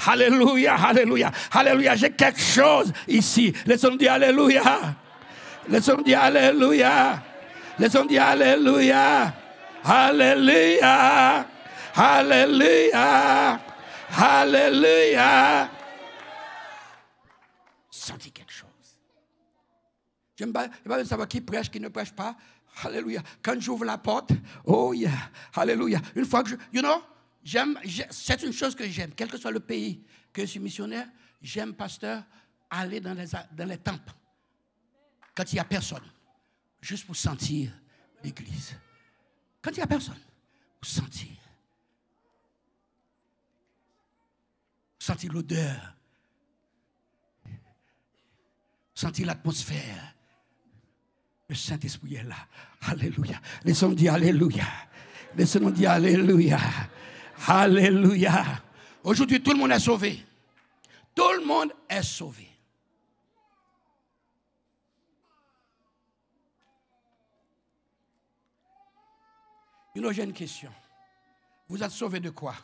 Alléluia, alléluia, alléluia, j'ai quelque chose ici. Laissons-nous dire alléluia. Laissons-nous dire alléluia. Laissons-nous dire alléluia. Alléluia. Alléluia. Alléluia. Sentez quelque chose. Je n'aime pas savoir qui prêche, qui ne prêche pas. Alléluia. Quand j'ouvre la porte, oh yeah, alléluia. Une fois que c'est une chose que j'aime, quel que soit le pays que je suis missionnaire, j'aime, pasteur, aller dans les temples. Quand il n'y a personne, juste pour sentir l'église. Quand il n'y a personne, pour sentir l'odeur, sentir l'atmosphère. Le Saint-Esprit est là. Alléluia. Laissons-nous dire Alléluia. Laissons-nous dire Alléluia. Alléluia. Aujourd'hui, tout le monde est sauvé. Tout le monde est sauvé. J'ai une question. Vous êtes sauvé de quoi?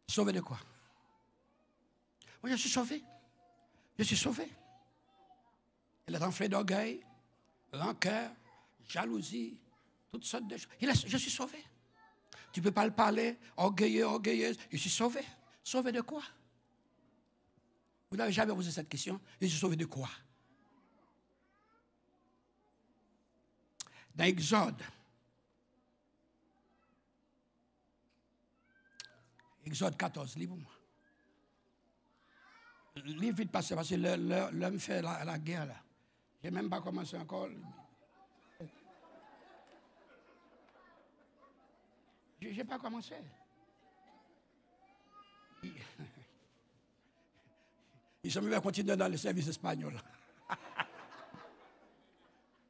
Sauvé de quoi? Moi, je suis sauvé. Je suis sauvé. Il est enflé d'orgueil, rancœur, jalousie, toutes sortes de choses. Je suis sauvé. Tu ne peux pas le parler, orgueilleux, orgueilleuse. Je suis sauvé. Sauvé de quoi? Vous n'avez jamais posé cette question. Je suis sauvé de quoi? Dans Exode 14, lis-moi. Lis vite parce que l'homme fait la guerre là. Je n'ai même pas commencé encore. Je n'ai pas commencé. Ils sont venus continuer dans le service espagnol.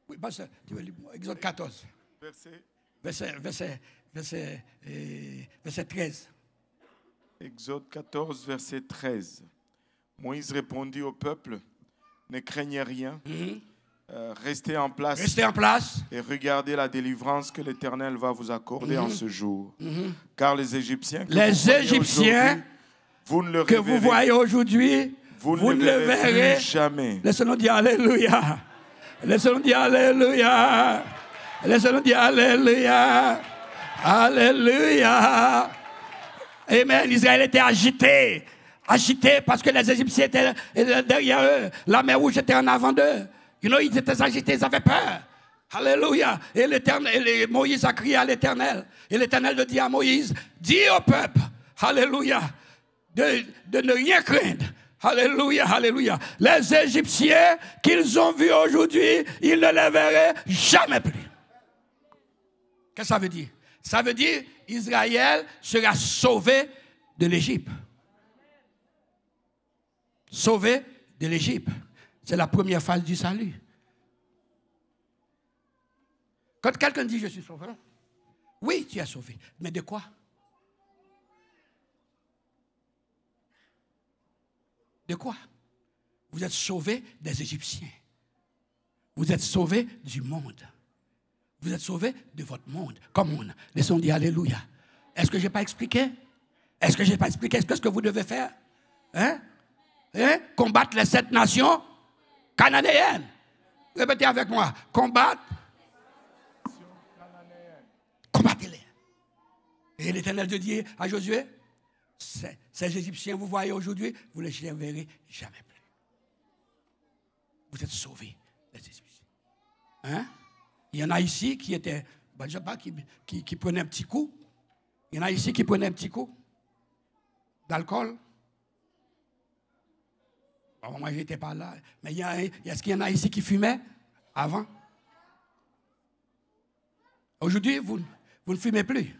Oui, parce que tu veux lire Exode 14. Verset 13. Exode 14, verset 13. Moïse répondit au peuple, ne craignez rien, restez en place. Restez en place. Et regardez la délivrance que l'Éternel va vous accorder en ce jour. Car les Égyptiens que vous voyez aujourd'hui, vous ne le verrez jamais. Laissez-nous dire Alléluia. Laissez-nous dire Alléluia. Laissez-nous dire Alléluia. Alléluia. Amen. Israël était agité. Agité parce que les Égyptiens étaient derrière eux. La mer Rouge était en avant d'eux. Ils étaient agités, ils avaient peur. Alléluia. Et Moïse a crié à l'Éternel. Et l'Éternel dit à Moïse, dis au peuple, alléluia, de ne rien craindre. Alléluia, alléluia. Les Égyptiens qu'ils ont vus aujourd'hui, ils ne les verraient jamais plus. Qu'est-ce que ça veut dire? Ça veut dire Israël sera sauvé de l'Égypte. Sauvé de l'Égypte. C'est la première phase du salut. Quand quelqu'un dit je suis sauvé, oui, tu es sauvé. Mais de quoi? De quoi? Vous êtes sauvé des Égyptiens. Vous êtes sauvés du monde. Vous êtes sauvés de votre monde. Come on. Laissons dire Alléluia. Est-ce que je n'ai pas expliqué? Est-ce que je n'ai pas expliqué? Est-ce que ce que vous devez faire? Hein? Combattre les 7 nations cananéennes. Répétez avec moi. Combattre. Combattez-les. Et l'Éternel Dieu dit à Josué, ces Égyptiens, vous voyez aujourd'hui, vous ne les verrez jamais plus. Vous êtes sauvés des Égyptiens. Hein? Il y en a ici qui étaient, je ne sais pas, qui prenaient un petit coup. Il y en a ici qui prenaient un petit coup d'alcool. Bon, moi, je n'étais pas là. Mais est-ce qu'il y en a ici qui fumaient avant? Aujourd'hui, vous ne fumez plus.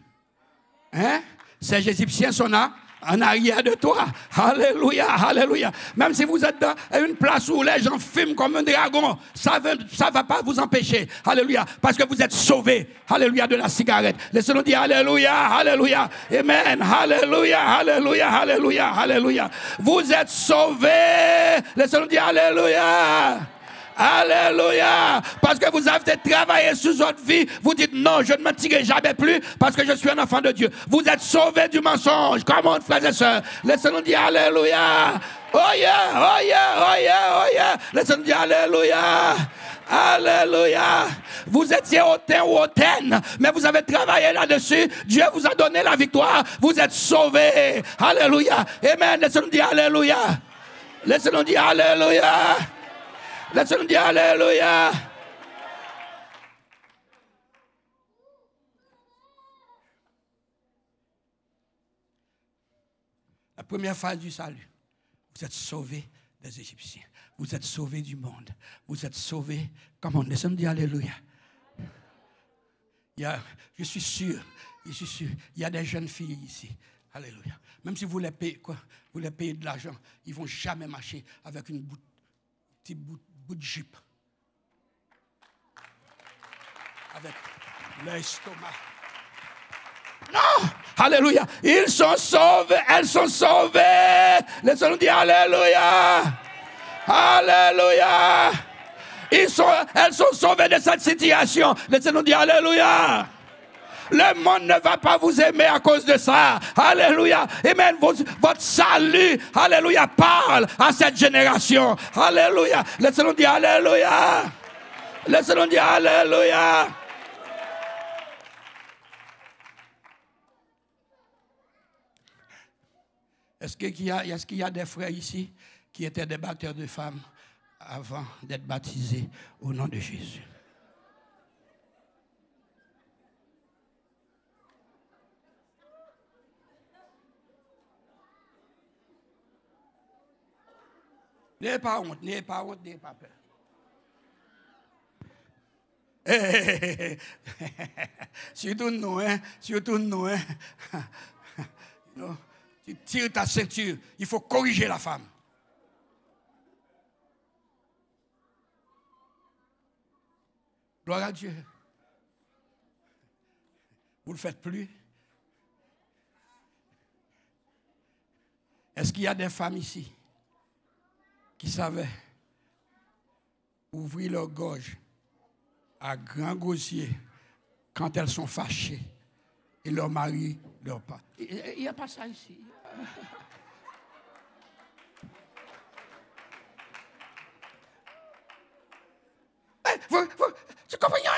Hein? Ces Égyptiens sont là, en arrière de toi. Alléluia, alléluia. Même si vous êtes dans une place où les gens fument comme un dragon, ça ne va pas vous empêcher. Alléluia. Parce que vous êtes sauvés. Alléluia de la cigarette. Laissez-nous dire alléluia, alléluia. Amen. Alléluia, alléluia, alléluia, alléluia. Vous êtes sauvés. Laissez-nous dire alléluia. Alléluia. Parce que vous avez travaillé sur votre vie. Vous dites non, je ne me tirerai jamais plus parce que je suis un enfant de Dieu. Vous êtes sauvés du mensonge. Comment, frères et sœurs? Laissez-nous dire alléluia. Oh yeah, oh yeah, oh yeah, oh yeah. Laissez-nous dire alléluia. Alléluia. Vous étiez hautain ou hautaine, mais vous avez travaillé là-dessus. Dieu vous a donné la victoire. Vous êtes sauvés. Alléluia. Amen. Laissez-nous dire alléluia. Laissez-nous dire alléluia. Laissez-nous dire alléluia. La première phase du salut. Vous êtes sauvés des Égyptiens. Vous êtes sauvés du monde. Vous êtes sauvés. Comment? Laissez-nous dire alléluia. Je suis sûr, il y a des jeunes filles ici. Alléluia. Même si vous les payez, vous les payez de l'argent, ils ne vont jamais marcher avec une petite bout de jupe. Avec l'estomac. Non! Alléluia! Ils sont sauvés, elles sont sauvées. Laissez-nous dire alléluia! Alléluia! Elles sont sauvées de cette situation. Laissez-nous dire alléluia! Le monde ne va pas vous aimer à cause de ça. Alléluia. Amen. Votre salut, alléluia, parle à cette génération. Alléluia. Laissez-nous dire alléluia. Laissez-nous dire alléluia. Est-ce qu'il y a des frères ici qui étaient des batteurs de femmes avant d'être baptisés au nom de Jésus? N'ayez pas honte, n'ayez pas honte, n'ayez pas peur. Surtout nous, hein? Surtout nous, hein? Non. Tu tires ta ceinture, il faut corriger la femme. Gloire à Dieu. Vous ne le faites plus. Est-ce qu'il y a des femmes ici qui savaient ouvrir leur gorge à grand gosier quand elles sont fâchées et leur mari leur pas? Il n'y a pas ça ici. Tu comprends rien?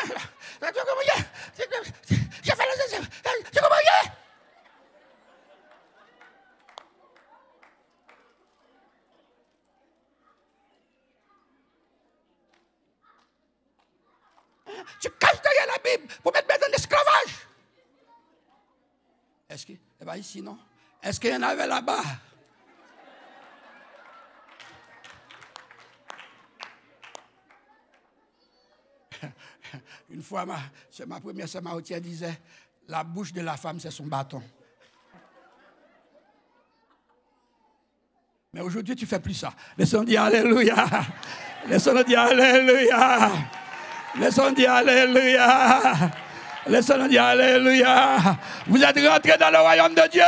Tu comprends rien? J'ai fait le... Tu comprends rien? Tu caches derrière la Bible pour mettre en esclavage. Est-ce que... Eh bien ici, non? Est-ce qu'il y en avait là-bas? Une fois, ma première sœur Marotière disait, la bouche de la femme, c'est son bâton. Mais aujourd'hui, tu ne fais plus ça. Laissons dire alléluia. Laissons dire alléluia. Laissons dire alléluia. Laissons dire alléluia. Vous êtes rentrés dans le royaume de Dieu.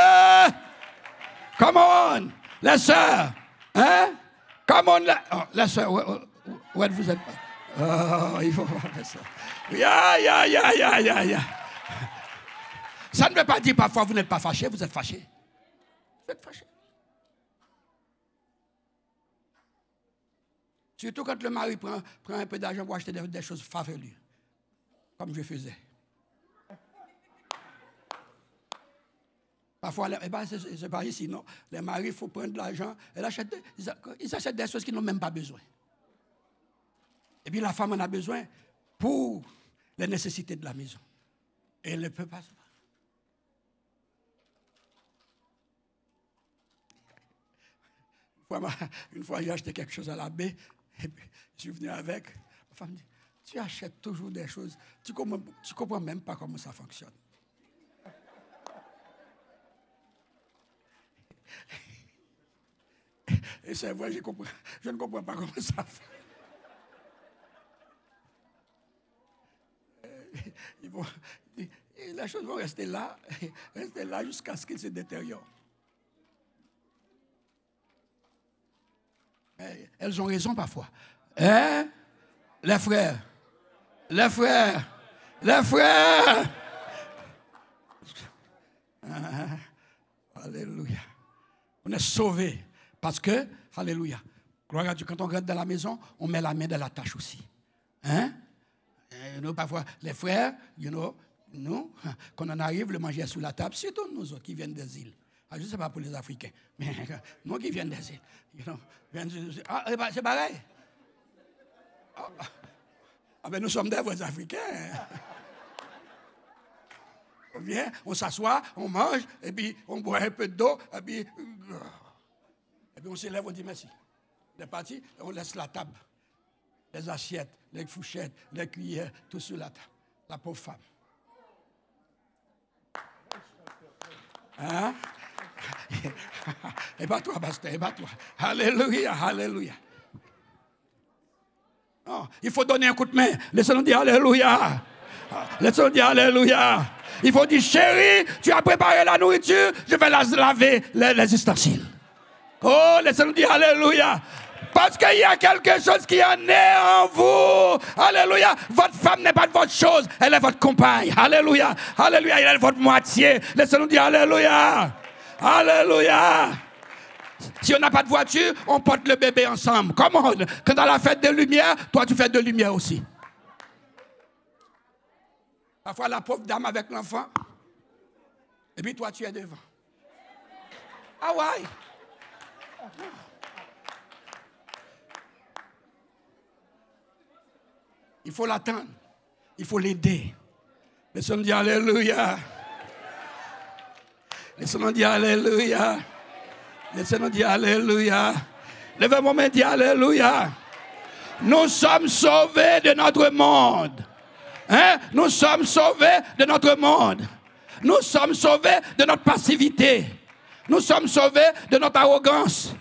Come on. Les sœurs. Hein? Come on. Les sœurs. Où êtes-vous? Oh, il faut faire ça. Ya. Ça ne veut pas dire parfois vous n'êtes pas fâché, vous êtes fâché. Vous êtes fâché. Surtout quand le mari prend un peu d'argent pour acheter des choses farfelues, comme je faisais. Parfois, c'est pas ici, non. Les maris, il faut prendre de l'argent, ils achètent des choses qu'ils n'ont même pas besoin. Et puis la femme en a besoin pour les nécessités de la maison. Et elle ne peut pas. Une fois, j'ai acheté quelque chose à la baie, et puis je suis venu avec. Ma femme dit, tu achètes toujours des choses, tu ne comprends même pas comment ça fonctionne. Et c'est vrai, je ne comprends pas comment ça fait. Les choses vont rester là jusqu'à ce qu'ils se détériorent. Elles ont raison parfois. Hein? Les frères. Alléluia. On est sauvés. Parce que, alléluia, gloire à Dieu, quand on rentre dans la maison, on met la main dans la tâche aussi. Hein? Parfois, les frères, nous, quand on arrive, le manger est sous la table, surtout nous autres qui viennent des îles. Je ne sais pas pour les Africains, mais nous qui viennent des îles. C'est pareil. Ben nous sommes des vrais Africains. On vient, on s'assoit, on mange, et puis on boit un peu d'eau, et puis on s'élève, on dit merci. On est parti, on laisse la table. Les assiettes, les fourchettes, les cuillères, tout sur la table. La pauvre femme. Hein? Et pas toi, pasteur, et pas toi. Alléluia. Non, il faut donner un coup de main. Laissez-nous dire Alléluia. Il faut dire, chérie, tu as préparé la nourriture, je vais laver les ustensiles. Oh, laissez-nous dire Alléluia. Parce qu'il y a quelque chose qui en est en vous. Alléluia. Votre femme n'est pas de votre chose, elle est votre compagne. Alléluia. Elle est votre moitié. Laissez-nous dire Alléluia. Si on n'a pas de voiture, on porte le bébé ensemble. Comment? Quand dans la fête de lumière, toi tu fais de lumière aussi. Parfois la pauvre dame avec l'enfant, et puis toi tu es devant. Ah ouais. Il faut l'attendre. Il faut l'aider. Laissons-nous dire Alléluia. Levez-moi main, dis Alléluia. Nous sommes sauvés de notre monde. Hein? Nous sommes sauvés de notre monde. Nous sommes sauvés de notre passivité. Nous sommes sauvés de notre arrogance.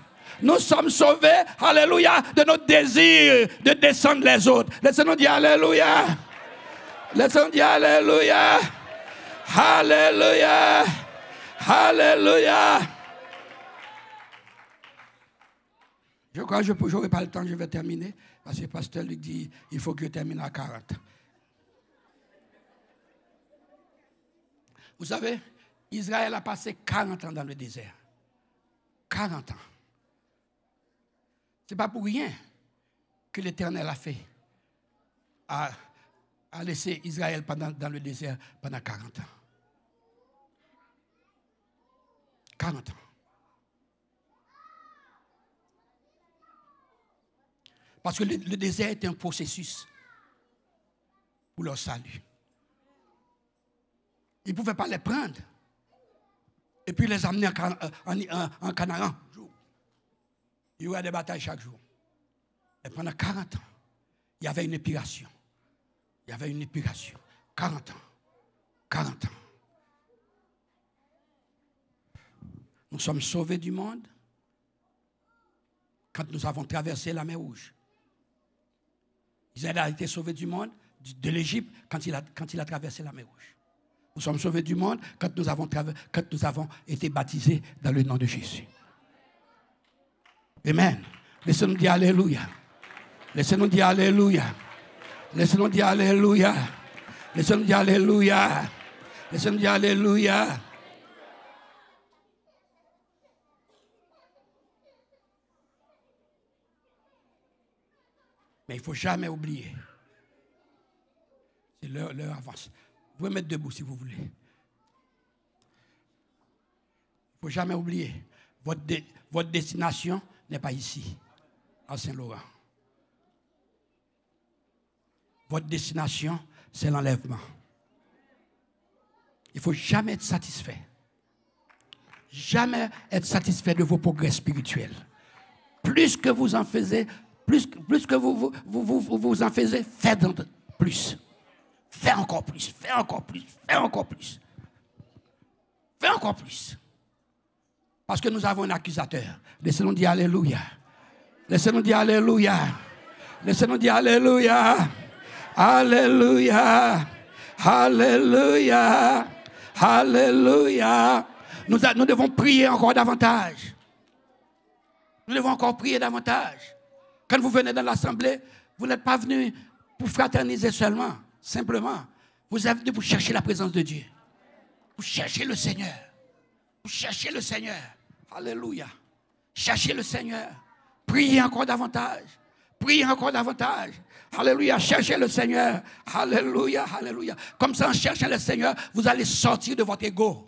Nous sommes sauvés, alléluia, de notre désir de descendre les autres. Laissez-nous dire alléluia. Alléluia. Je crois que je n'aurai pas le temps, je vais terminer. Parce que le pasteur lui dit, il faut que je termine à 40. Vous savez, Israël a passé 40 ans dans le désert. 40 ans. Ce n'est pas pour rien que l'Éternel a laissé Israël dans le désert pendant 40 ans. 40 ans. Parce que le désert est un processus pour leur salut. Ils ne pouvaient pas les prendre et puis les amener en Canaan. Il y aurait des batailles chaque jour. Et pendant 40 ans, il y avait une épuration. 40 ans. Nous sommes sauvés du monde quand nous avons traversé la mer Rouge. Israël a été sauvé du monde, de l'Égypte, quand il a traversé la mer Rouge. Nous sommes sauvés du monde quand nous avons été baptisés dans le nom de Jésus. Amen. Laissez-nous dire Alléluia. Laissez-nous dire Alléluia. Laissez-nous dire Alléluia. Laissez-nous dire Alléluia. Mais il ne faut jamais oublier. C'est l'heure avance. Vous pouvez mettre debout si vous voulez. Il ne faut jamais oublier. Votre destination n'est pas ici, à Saint-Laurent. Votre destination, c'est l'enlèvement. Il ne faut jamais être satisfait. Jamais être satisfait de vos progrès spirituels. Plus que vous en faisiez, plus que vous en faisiez, faites plus. Faites encore plus, faites encore plus, faites encore plus. Faites encore plus. Parce que nous avons un accusateur. Laissez-nous dire Alléluia. Laissez-nous dire Alléluia. Laissez-nous dire Alléluia. Alléluia. Alléluia. Alléluia. Nous devons prier encore davantage. Nous devons encore prier davantage. Quand vous venez dans l'assemblée, vous n'êtes pas venu pour fraterniser seulement, simplement. Vous êtes venu pour chercher la présence de Dieu. Pour chercher le Seigneur. Pour chercher le Seigneur. Alléluia. Cherchez le Seigneur. Priez encore davantage. Priez encore davantage. Alléluia. Cherchez le Seigneur. Alléluia. Alléluia. Comme ça, en cherchant le Seigneur, vous allez sortir de votre ego.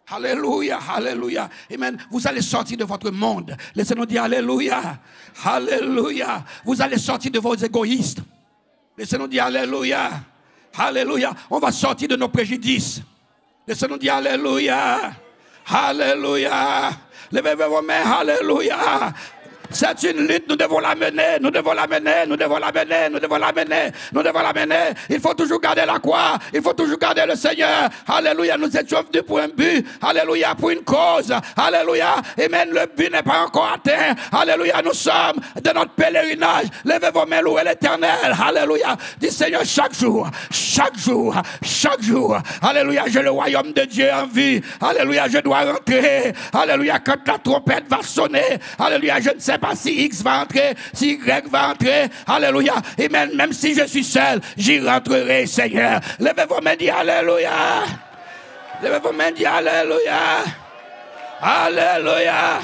Alléluia. Alléluia. Amen. Vous allez sortir de votre monde. Laissez-nous dire Alléluia. Alléluia. Vous allez sortir de vos égoïstes. Laissez-nous dire Alléluia. Alléluia. On va sortir de nos préjudices. Laissez-nous dire Alléluia. Alléluia. Levez vos mains. Alléluia. C'est une lutte, nous devons la mener, nous devons la mener, nous devons la mener, nous devons la mener, nous devons la mener. Il faut toujours garder la croix, il faut toujours garder le Seigneur. Alléluia, nous étions venus pour un but, alléluia, pour une cause. Alléluia, amen, le but n'est pas encore atteint. Alléluia, nous sommes de notre pèlerinage. Levez vos mains, louez l'Éternel. Alléluia, dis Seigneur, chaque jour, chaque jour, chaque jour. Alléluia, j'ai le royaume de Dieu en vue. Alléluia, je dois rentrer. Alléluia, quand la trompette va sonner. Alléluia, je ne sais pas si X va entrer, si Y va entrer. Alléluia. Et même si je suis seul, j'y rentrerai, Seigneur. Levez vos mains, dis Alléluia. Levez vos mains, dis Alléluia. Alléluia.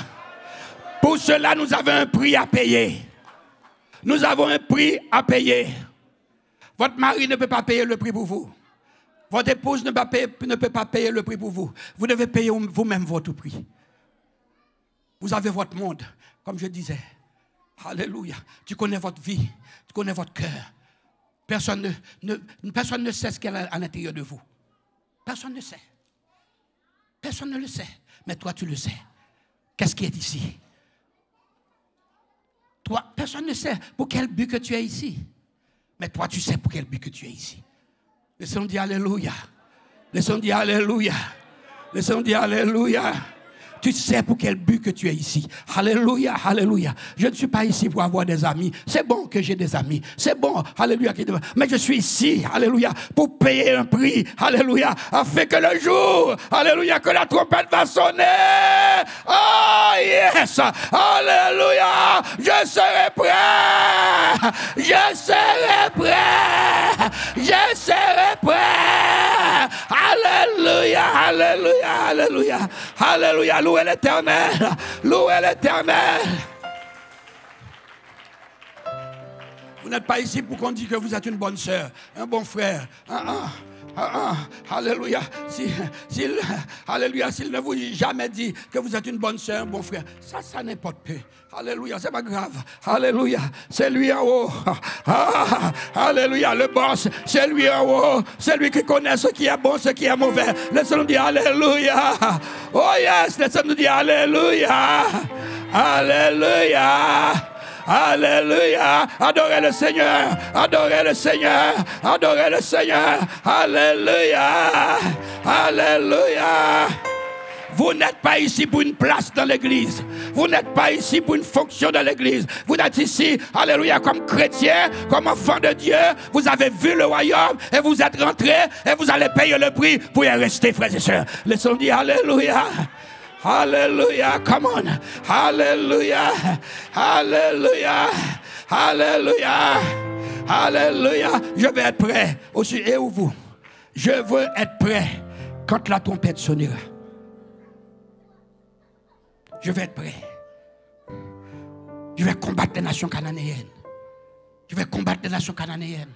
Pour cela, nous avons un prix à payer. Nous avons un prix à payer. Votre mari ne peut pas payer le prix pour vous. Votre épouse ne peut pas payer le prix pour vous. Vous devez payer vous-même votre prix. Vous avez votre monde. Comme je disais, alléluia, tu connais votre vie, tu connais votre cœur. Personne ne sait ce qu'il y a à l'intérieur de vous. Personne ne sait. Personne ne le sait. Mais toi, tu le sais. Qu'est-ce qui est ici? Toi, personne ne sait pour quel but que tu es ici. Mais toi, tu sais pour quel but que tu es ici. Laissons dire alléluia. Laissons dire alléluia. Laissons dire alléluia. Tu sais pour quel but que tu es ici. Alléluia, alléluia. Je ne suis pas ici pour avoir des amis. C'est bon que j'ai des amis. C'est bon, alléluia. Mais je suis ici, alléluia, pour payer un prix. Alléluia. Afin que le jour, alléluia, que la trompette va sonner. Oh yes. Alléluia. Je serai prêt. Je serai prêt. Je serai prêt. Alléluia, alléluia, alléluia. Alléluia. Louez l'Éternel. Louez l'Éternel. Vous n'êtes pas ici pour qu'on dise que vous êtes une bonne sœur, un bon frère. Alléluia. Alléluia. S'il ne vous a jamais dit que vous êtes une bonne sœur, un bon frère, ça n'importe peu. Alléluia. C'est pas grave. Alléluia. C'est lui en haut. Alléluia. Le boss, c'est lui en haut. C'est lui qui connaît ce qui est bon, ce qui est mauvais. Laissez-nous dire Alléluia. Oh yes. Laissez-nous dire Alléluia. Alléluia. Alléluia. Adorez le Seigneur. Adorez le Seigneur. Adorez le Seigneur. Alléluia. Alléluia. Vous n'êtes pas ici pour une place dans l'église. Vous n'êtes pas ici pour une fonction dans l'église. Vous êtes ici, alléluia, comme chrétien, comme enfant de Dieu. Vous avez vu le royaume et vous êtes rentrés et vous allez payer le prix pour y rester, frères et sœurs. Laissons dire alléluia. Alléluia, come on. Alléluia. Alléluia. Alléluia. Alléluia. Je vais être prêt. Aussi, et vous? Je veux être prêt quand la trompette sonnera. Je vais être prêt. Je vais combattre les nations cananéennes. Je vais combattre les nations cananéennes.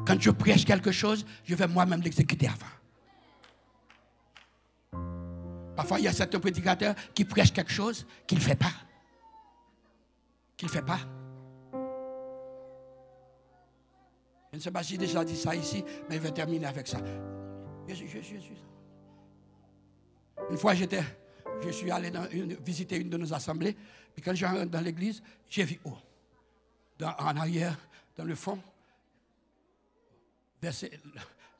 Quand je prêche quelque chose, je vais moi-même l'exécuter avant. Parfois, il y a certains prédicateurs qui prêchent quelque chose qu'il ne fait pas. Qu'il ne fait pas. Je ne sais pas si j'ai déjà dit ça ici, mais je vais terminer avec ça. Une fois, je suis allé visiter une de nos assemblées, puis quand je rentre dans l'église, j'ai vu en arrière, dans le fond,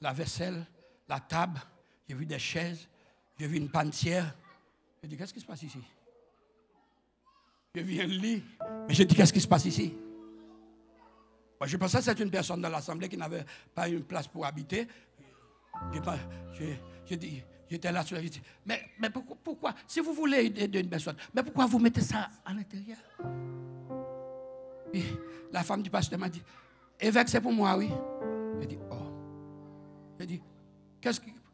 la vaisselle, la table, j'ai vu des chaises, j'ai vu une pantière. J'ai dit, qu'est-ce qui se passe ici? J'ai vu un lit, mais j'ai dit, qu'est-ce qui se passe ici? Moi, je pensais que c'était une personne dans l'assemblée qui n'avait pas une place pour habiter. J'étais là sur la vie. Mais pourquoi? Si vous voulez aider une personne, mais pourquoi vous mettez ça à l'intérieur? Puis la femme du pasteur m'a dit, évêque, c'est pour moi, oui. J'ai dit, oh. J'ai dit,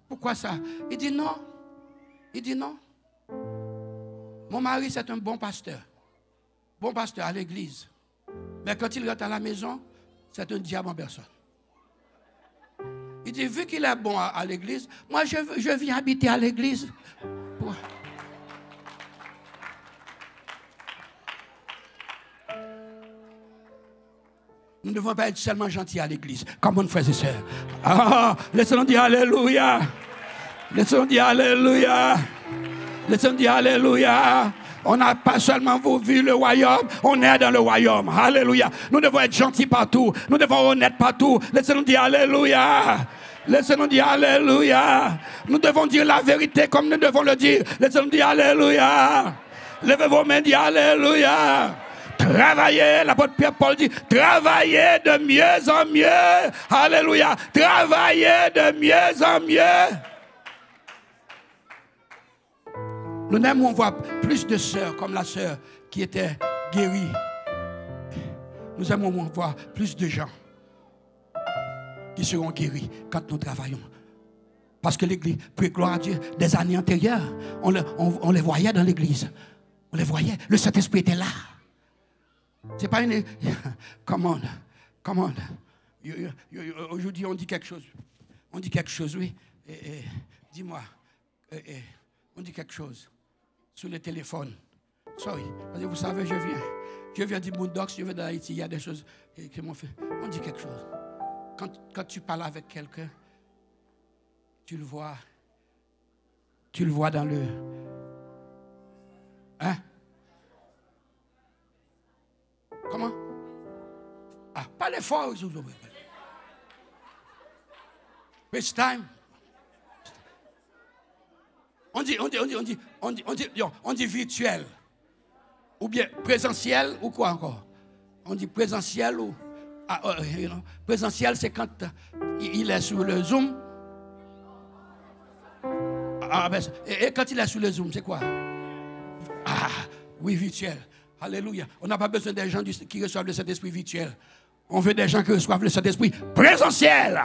pourquoi ça? Il dit non. Il dit non. Mon mari, c'est un bon pasteur. Bon pasteur à l'église. Mais quand il rentre à la maison, c'est un diable en personne. Il dit, vu qu'il est bon à l'église, moi je viens habiter à l'église. Nous ne devons pas être seulement gentils à l'église, comme on frères et sœurs. Ah, laissons-nous dire Alléluia. Laissons-nous dire Alléluia. Laissons-nous dire Alléluia. On n'a pas seulement vu le royaume, on est dans le royaume. Alléluia. Nous devons être gentils partout. Nous devons être honnêtes partout. Laissez-nous dire Alléluia. Laissez-nous dire Alléluia. Nous devons dire la vérité comme nous devons le dire. Laissez-nous dire Alléluia. Levez vos mains et dire Alléluia. Travaillez, l'apôtre Pierre-Paul dit, travaillez de mieux en mieux. Alléluia. Travaillez de mieux en mieux. Nous aimons voir plus de sœurs comme la sœur qui était guérie. Nous aimons voir plus de gens qui seront guéris quand nous travaillons. Parce que l'église, puis gloire à Dieu, des années antérieures, on les voyait dans l'église. On les voyait. Le Saint-Esprit était là. C'est pas une... Come on. Aujourd'hui, on dit quelque chose. On dit quelque chose, oui. Dis-moi. On dit quelque chose. Sur le téléphone. Sorry. Parce que vous savez, je viens du Moundox, je viens d'Haïti. Il y a des choses qui m'ont fait. On dit quelque chose. Quand tu parles avec quelqu'un, tu le vois dans le... Hein? Comment? Ah, parlez fort. FaceTime. On dit virtuel. Ou bien présentiel ou quoi encore? On dit présentiel ou... présentiel, c'est quand il est sur le Zoom. Et quand il est sur le Zoom, c'est quoi? Ah, oui, virtuel. Alléluia. On n'a pas besoin des gens qui reçoivent le Saint-Esprit virtuel. On veut des gens qui reçoivent le Saint-Esprit présentiel.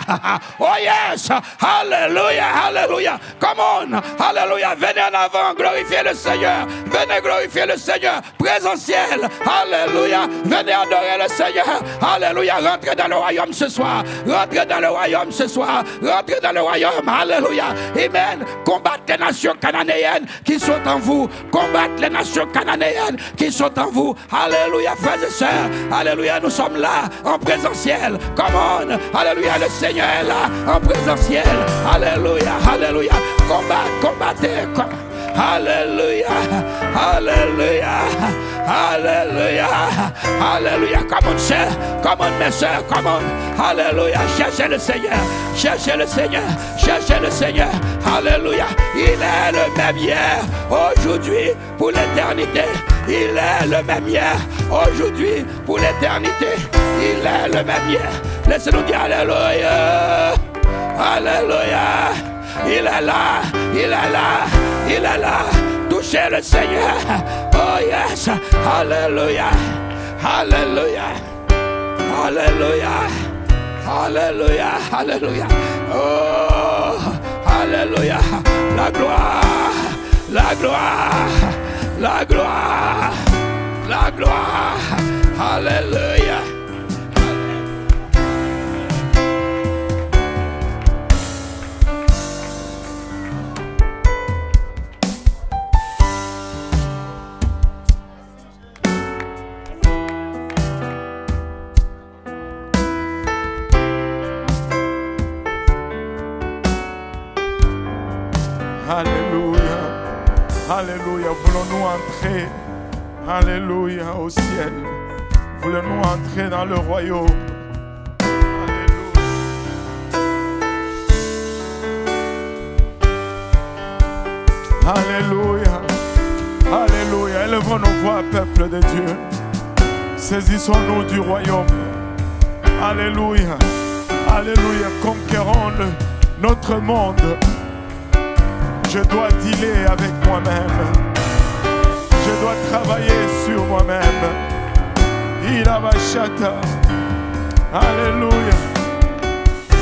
Oh yes. Alléluia. Alléluia. Come on. Alléluia. Venez en avant. Glorifiez le Seigneur. Venez glorifier le Seigneur. Présentiel. Alléluia. Venez adorer le Seigneur. Alléluia. Rentrez dans le royaume ce soir. Rentrez dans le royaume ce soir. Rentrez dans le royaume. Alléluia. Amen. Combattre les nations cananéennes qui sont en vous. Combattre les nations cananéennes qui sont en vous. Alléluia. Frères et sœurs. Alléluia. Nous sommes là. En présentiel, come on, alléluia, le Seigneur est là, en présentiel, alléluia, alléluia, combattez, alléluia, alléluia, alléluia, alléluia, come on, sœur, come on, mes sœurs, come on, alléluia, cherchez le Seigneur, cherchez le Seigneur, cherchez le Seigneur, alléluia, il est le même hier, aujourd'hui, pour l'éternité. Il est le même hier, aujourd'hui, pour l'éternité. Il est le même hier. Laissez-nous dire Alléluia. Alléluia. Il est là, il est là, il est là. Touchez le Seigneur. Oh yes. Alléluia. Alléluia. Alléluia. Alléluia. Alléluia. Oh, Alléluia. La gloire. La gloire. La gloire. La gloire. Alléluia. Alléluia. Alléluia. Voulons-nous entrer, alléluia, au ciel. Voulons-nous entrer dans le royaume. Alléluia. Alléluia. Élevons nos voix, peuple de Dieu. Saisissons-nous du royaume. Alléluia. Alléluia. Conquérons notre monde. Je dois dealer avec moi-même. Je dois travailler sur moi-même. Alléluia.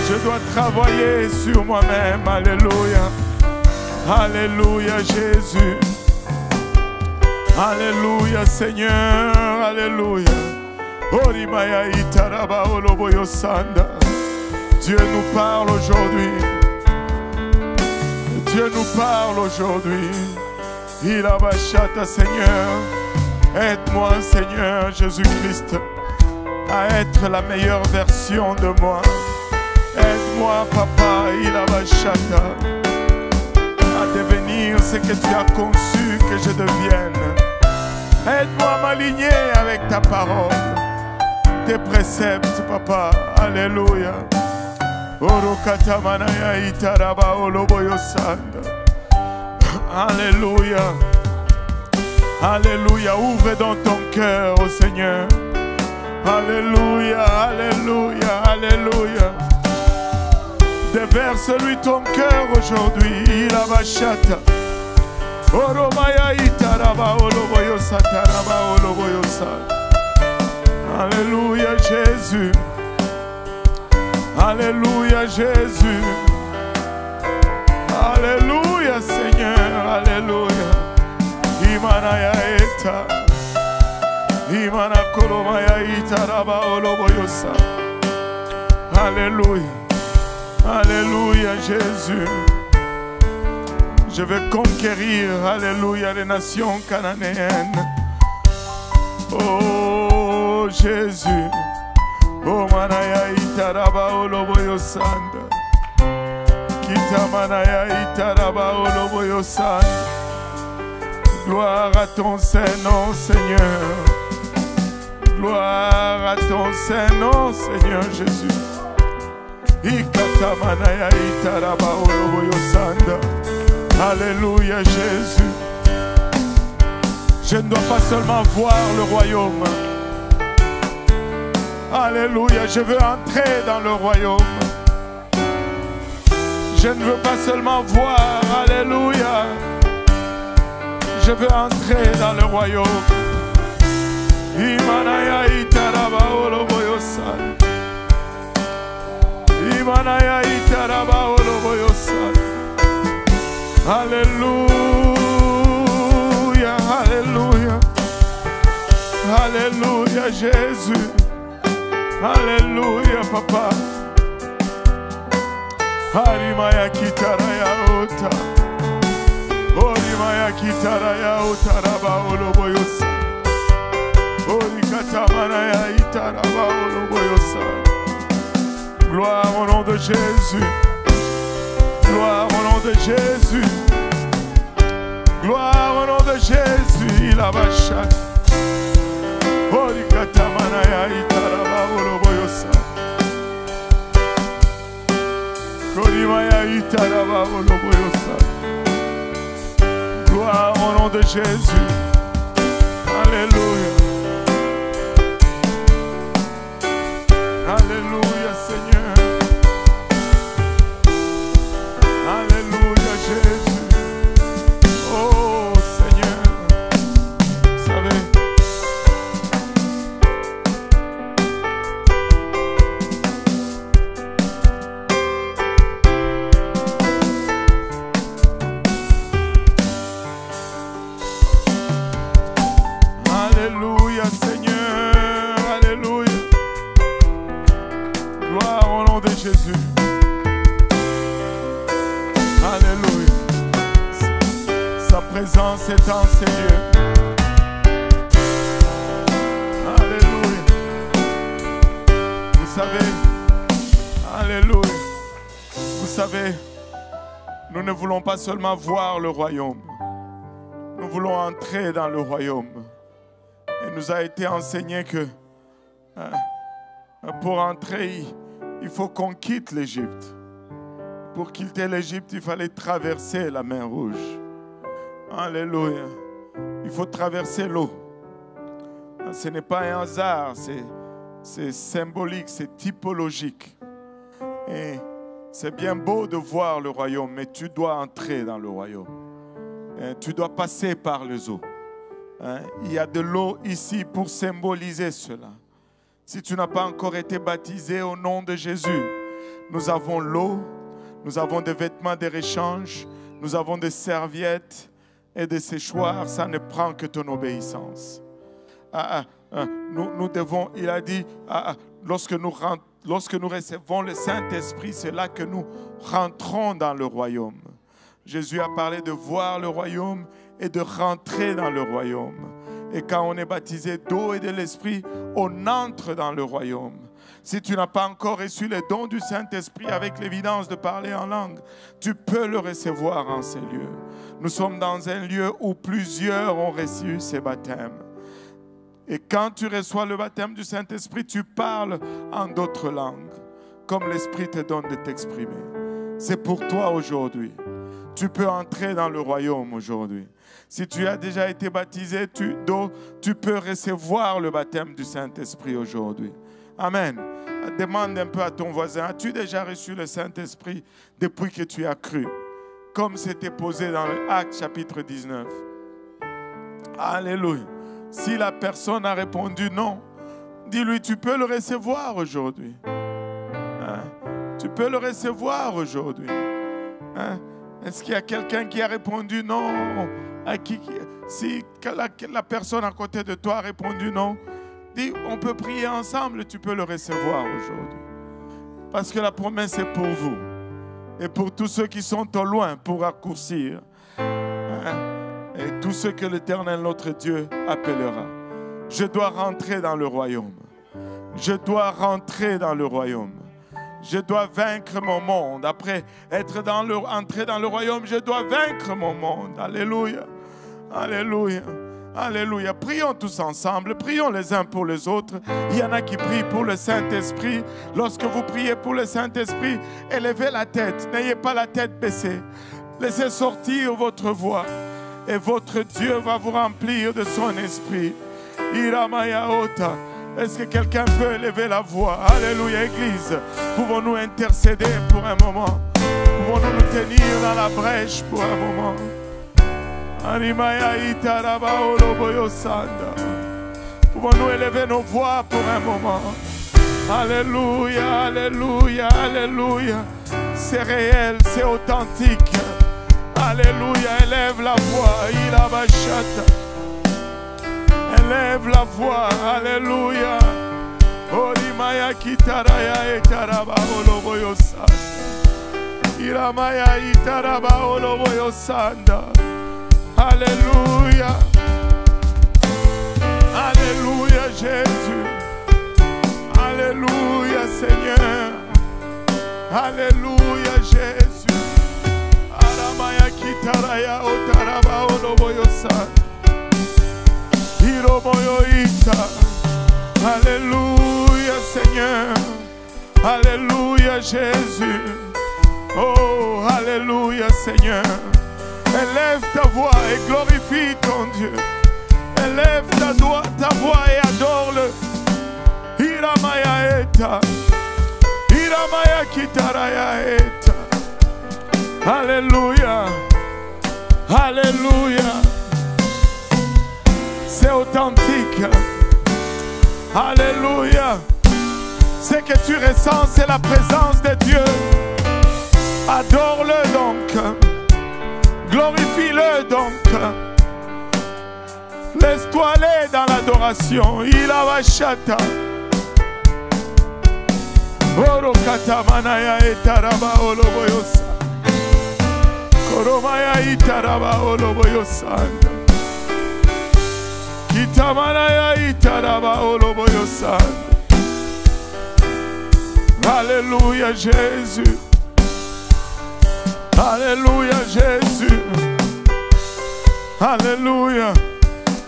Je dois travailler sur moi-même. Alléluia. Alléluia Jésus. Alléluia Seigneur. Alléluia. Dieu nous parle aujourd'hui. Dieu nous parle aujourd'hui. Il a bachata, Seigneur. Aide-moi, Seigneur Jésus-Christ, à être la meilleure version de moi. Aide-moi, Papa, il a bachata, à devenir ce que tu as conçu que je devienne. Aide-moi à m'aligner avec ta parole, tes préceptes, Papa. Alléluia. Alléluia. Alléluia. Ouvre dans ton cœur au Seigneur. Alléluia. Alléluia. Alléluia. Déverse-lui ton cœur aujourd'hui. Il a bachata. Alléluia Jésus. Alléluia Jésus. Alléluia Seigneur. Alléluia. Imanaya eta. Imana koromaya itaraba oloboyosa. Alléluia. Alléluia Jésus. Je vais conquérir, alléluia, les nations cananéennes. Oh Jésus. Oh manaya itaraba oloboyosanda. Kita manaya itaraba oloboyosanda. Gloire à ton Saint-Nom, Seigneur. Gloire à ton Saint-Nom, Seigneur Jésus. Ikata manaya itaraba oloboyosanda. Alléluia Jésus. Je ne dois pas seulement voir le royaume. Alléluia, je veux entrer dans le royaume. Je ne veux pas seulement voir. Alléluia. Je veux entrer dans le royaume. Imanaya itaraba oloboyosan. Imanaya itaraba oloboyosan. Alléluia, alléluia. Alléluia Jésus. Alléluia Papa. Harimaya kitaraya ota. Orimaya kitaraya ota raba oloboyosa. Orikatamana itaraba oloboyosa. Gloire au nom de Jésus. Gloire au nom de Jésus. Gloire au nom de Jésus. Il a bachat. Orikatamana itaraba oloboyosa. Orimaya itaraba oloboyosa. Gloire au nom de Jésus. Alléluia. Alléluia Seigneur. Alléluia Jésus. Oh Seigneur. Vous savez, présence est en ces lieux. Alléluia. Vous savez, alléluia. Vous savez, nous ne voulons pas seulement voir le royaume. Nous voulons entrer dans le royaume. Et nous a été enseigné que pour entrer, il faut qu'on quitte l'Égypte. Pour quitter l'Égypte, il fallait traverser la mer Rouge. Alléluia. Il faut traverser l'eau. Ce n'est pas un hasard, c'est symbolique, c'est typologique. Et c'est bien beau de voir le royaume, mais tu dois entrer dans le royaume. Et tu dois passer par les eaux. Il y a de l'eau ici pour symboliser cela. Si tu n'as pas encore été baptisé au nom de Jésus, nous avons l'eau, nous avons des vêtements de réchange, nous avons des serviettes et des séchoirs. Ça ne prend que ton obéissance. Nous devons, il a dit, lorsque nous recevons le Saint-Esprit, c'est là que nous rentrons dans le royaume. Jésus a parlé de voir le royaume et de rentrer dans le royaume. Et quand on est baptisé d'eau et de l'Esprit, on entre dans le royaume. Si tu n'as pas encore reçu le don du Saint-Esprit avec l'évidence de parler en langue, tu peux le recevoir en ces lieux. Nous sommes dans un lieu où plusieurs ont reçu ces baptêmes. Et quand tu reçois le baptême du Saint-Esprit, tu parles en d'autres langues, comme l'Esprit te donne de t'exprimer. C'est pour toi aujourd'hui. Tu peux entrer dans le royaume aujourd'hui. Si tu as déjà été baptisé d'eau, tu peux recevoir le baptême du Saint-Esprit aujourd'hui. Amen. Demande un peu à ton voisin, as-tu déjà reçu le Saint-Esprit depuis que tu as cru? Comme c'était posé dans l'Acte chapitre 19. Alléluia. Si la personne a répondu non, dis-lui, tu peux le recevoir aujourd'hui. Tu peux le recevoir aujourd'hui. Est-ce qu'il y a quelqu'un qui a répondu non? Si la personne à côté de toi a répondu non, dis, on peut prier ensemble, tu peux le recevoir aujourd'hui. Parce que la promesse est pour vous. Et pour tous ceux qui sont au loin, pour raccourcir. Et tous ceux que l'Éternel, notre Dieu, appellera. Je dois rentrer dans le royaume. Je dois rentrer dans le royaume. Je dois vaincre mon monde. Après entrer dans le royaume, je dois vaincre mon monde. Alléluia. Alléluia. Alléluia. Prions tous ensemble. Prions les uns pour les autres. Il y en a qui prient pour le Saint-Esprit. Lorsque vous priez pour le Saint-Esprit, élevez la tête. N'ayez pas la tête baissée. Laissez sortir votre voix. Et votre Dieu va vous remplir de son esprit. Iramayaota. Est-ce que quelqu'un peut élever la voix? Alléluia, Église. Pouvons-nous intercéder pour un moment? Pouvons-nous nous tenir dans la brèche pour un moment? Pouvons-nous élever nos voix pour un moment? Alléluia, alléluia, alléluia. C'est réel, c'est authentique. Alléluia, élève la voix. Élève la voix. Alléluia. Orimaya kitaraya etaraba oloboyosanda. Iramaya itaraba oloboyosanda. Alléluia. Alléluia Jésus. Alléluia Seigneur. Alléluia Jésus. Aramaya kitaraya otaraba oloboyosanda. Hiroboyoita. Alléluia Seigneur. Alléluia Jésus. Oh, alléluia Seigneur. Élève ta voix et glorifie ton Dieu. Élève ta voix et adore-le. Hiramaya eta. Hiramaya kitaraya eta. Alléluia. Alléluia. C'est authentique. Alléluia. Ce que tu ressens, c'est la présence de Dieu. Adore-le donc. Glorifie-le donc. Laisse-toi aller dans l'adoration. Il a vachata. Oro katamanaya etaraba oloboyosa. Oromaya itaraba oloboyo sanda. Kitamanaya itaraba oloboyo sanda. Alléluia Jésus. Alléluia Jésus. Alléluia.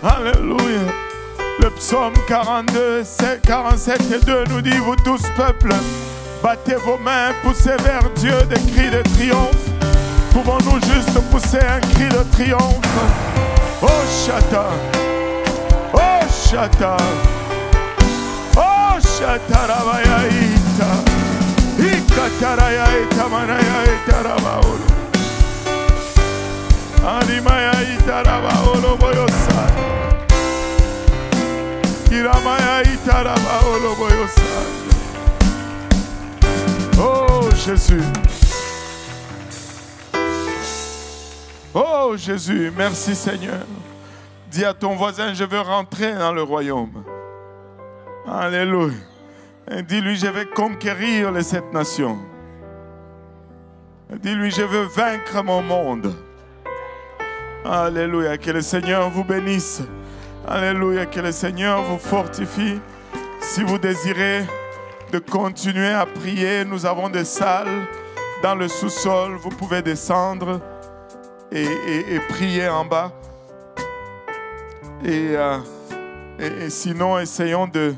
Alléluia. Le psaume 42, 47 et 2 nous dit: vous tous peuples, battez vos mains, poussez vers Dieu des cris de triomphe. Pouvons-nous juste pousser un cri de triomphe? Oh Chata, oh Chata, oh Chata Rabayaïta, Ikatarayaïta Manayaïta Rabaolo, Animayaïta Rabaolo Boyosa, Iramayaïta Rabaolo Boyosa. Oh Jésus. Oh Jésus, merci Seigneur. Dis à ton voisin: je veux rentrer dans le royaume. Alléluia. Et dis-lui: je vais conquérir les 7 nations. Dis-lui: je veux vaincre mon monde. Alléluia. Que le Seigneur vous bénisse. Alléluia. Que le Seigneur vous fortifie. Si vous désirez de continuer à prier, nous avons des salles dans le sous-sol. Vous pouvez descendre et prier en bas. Et sinon, essayons de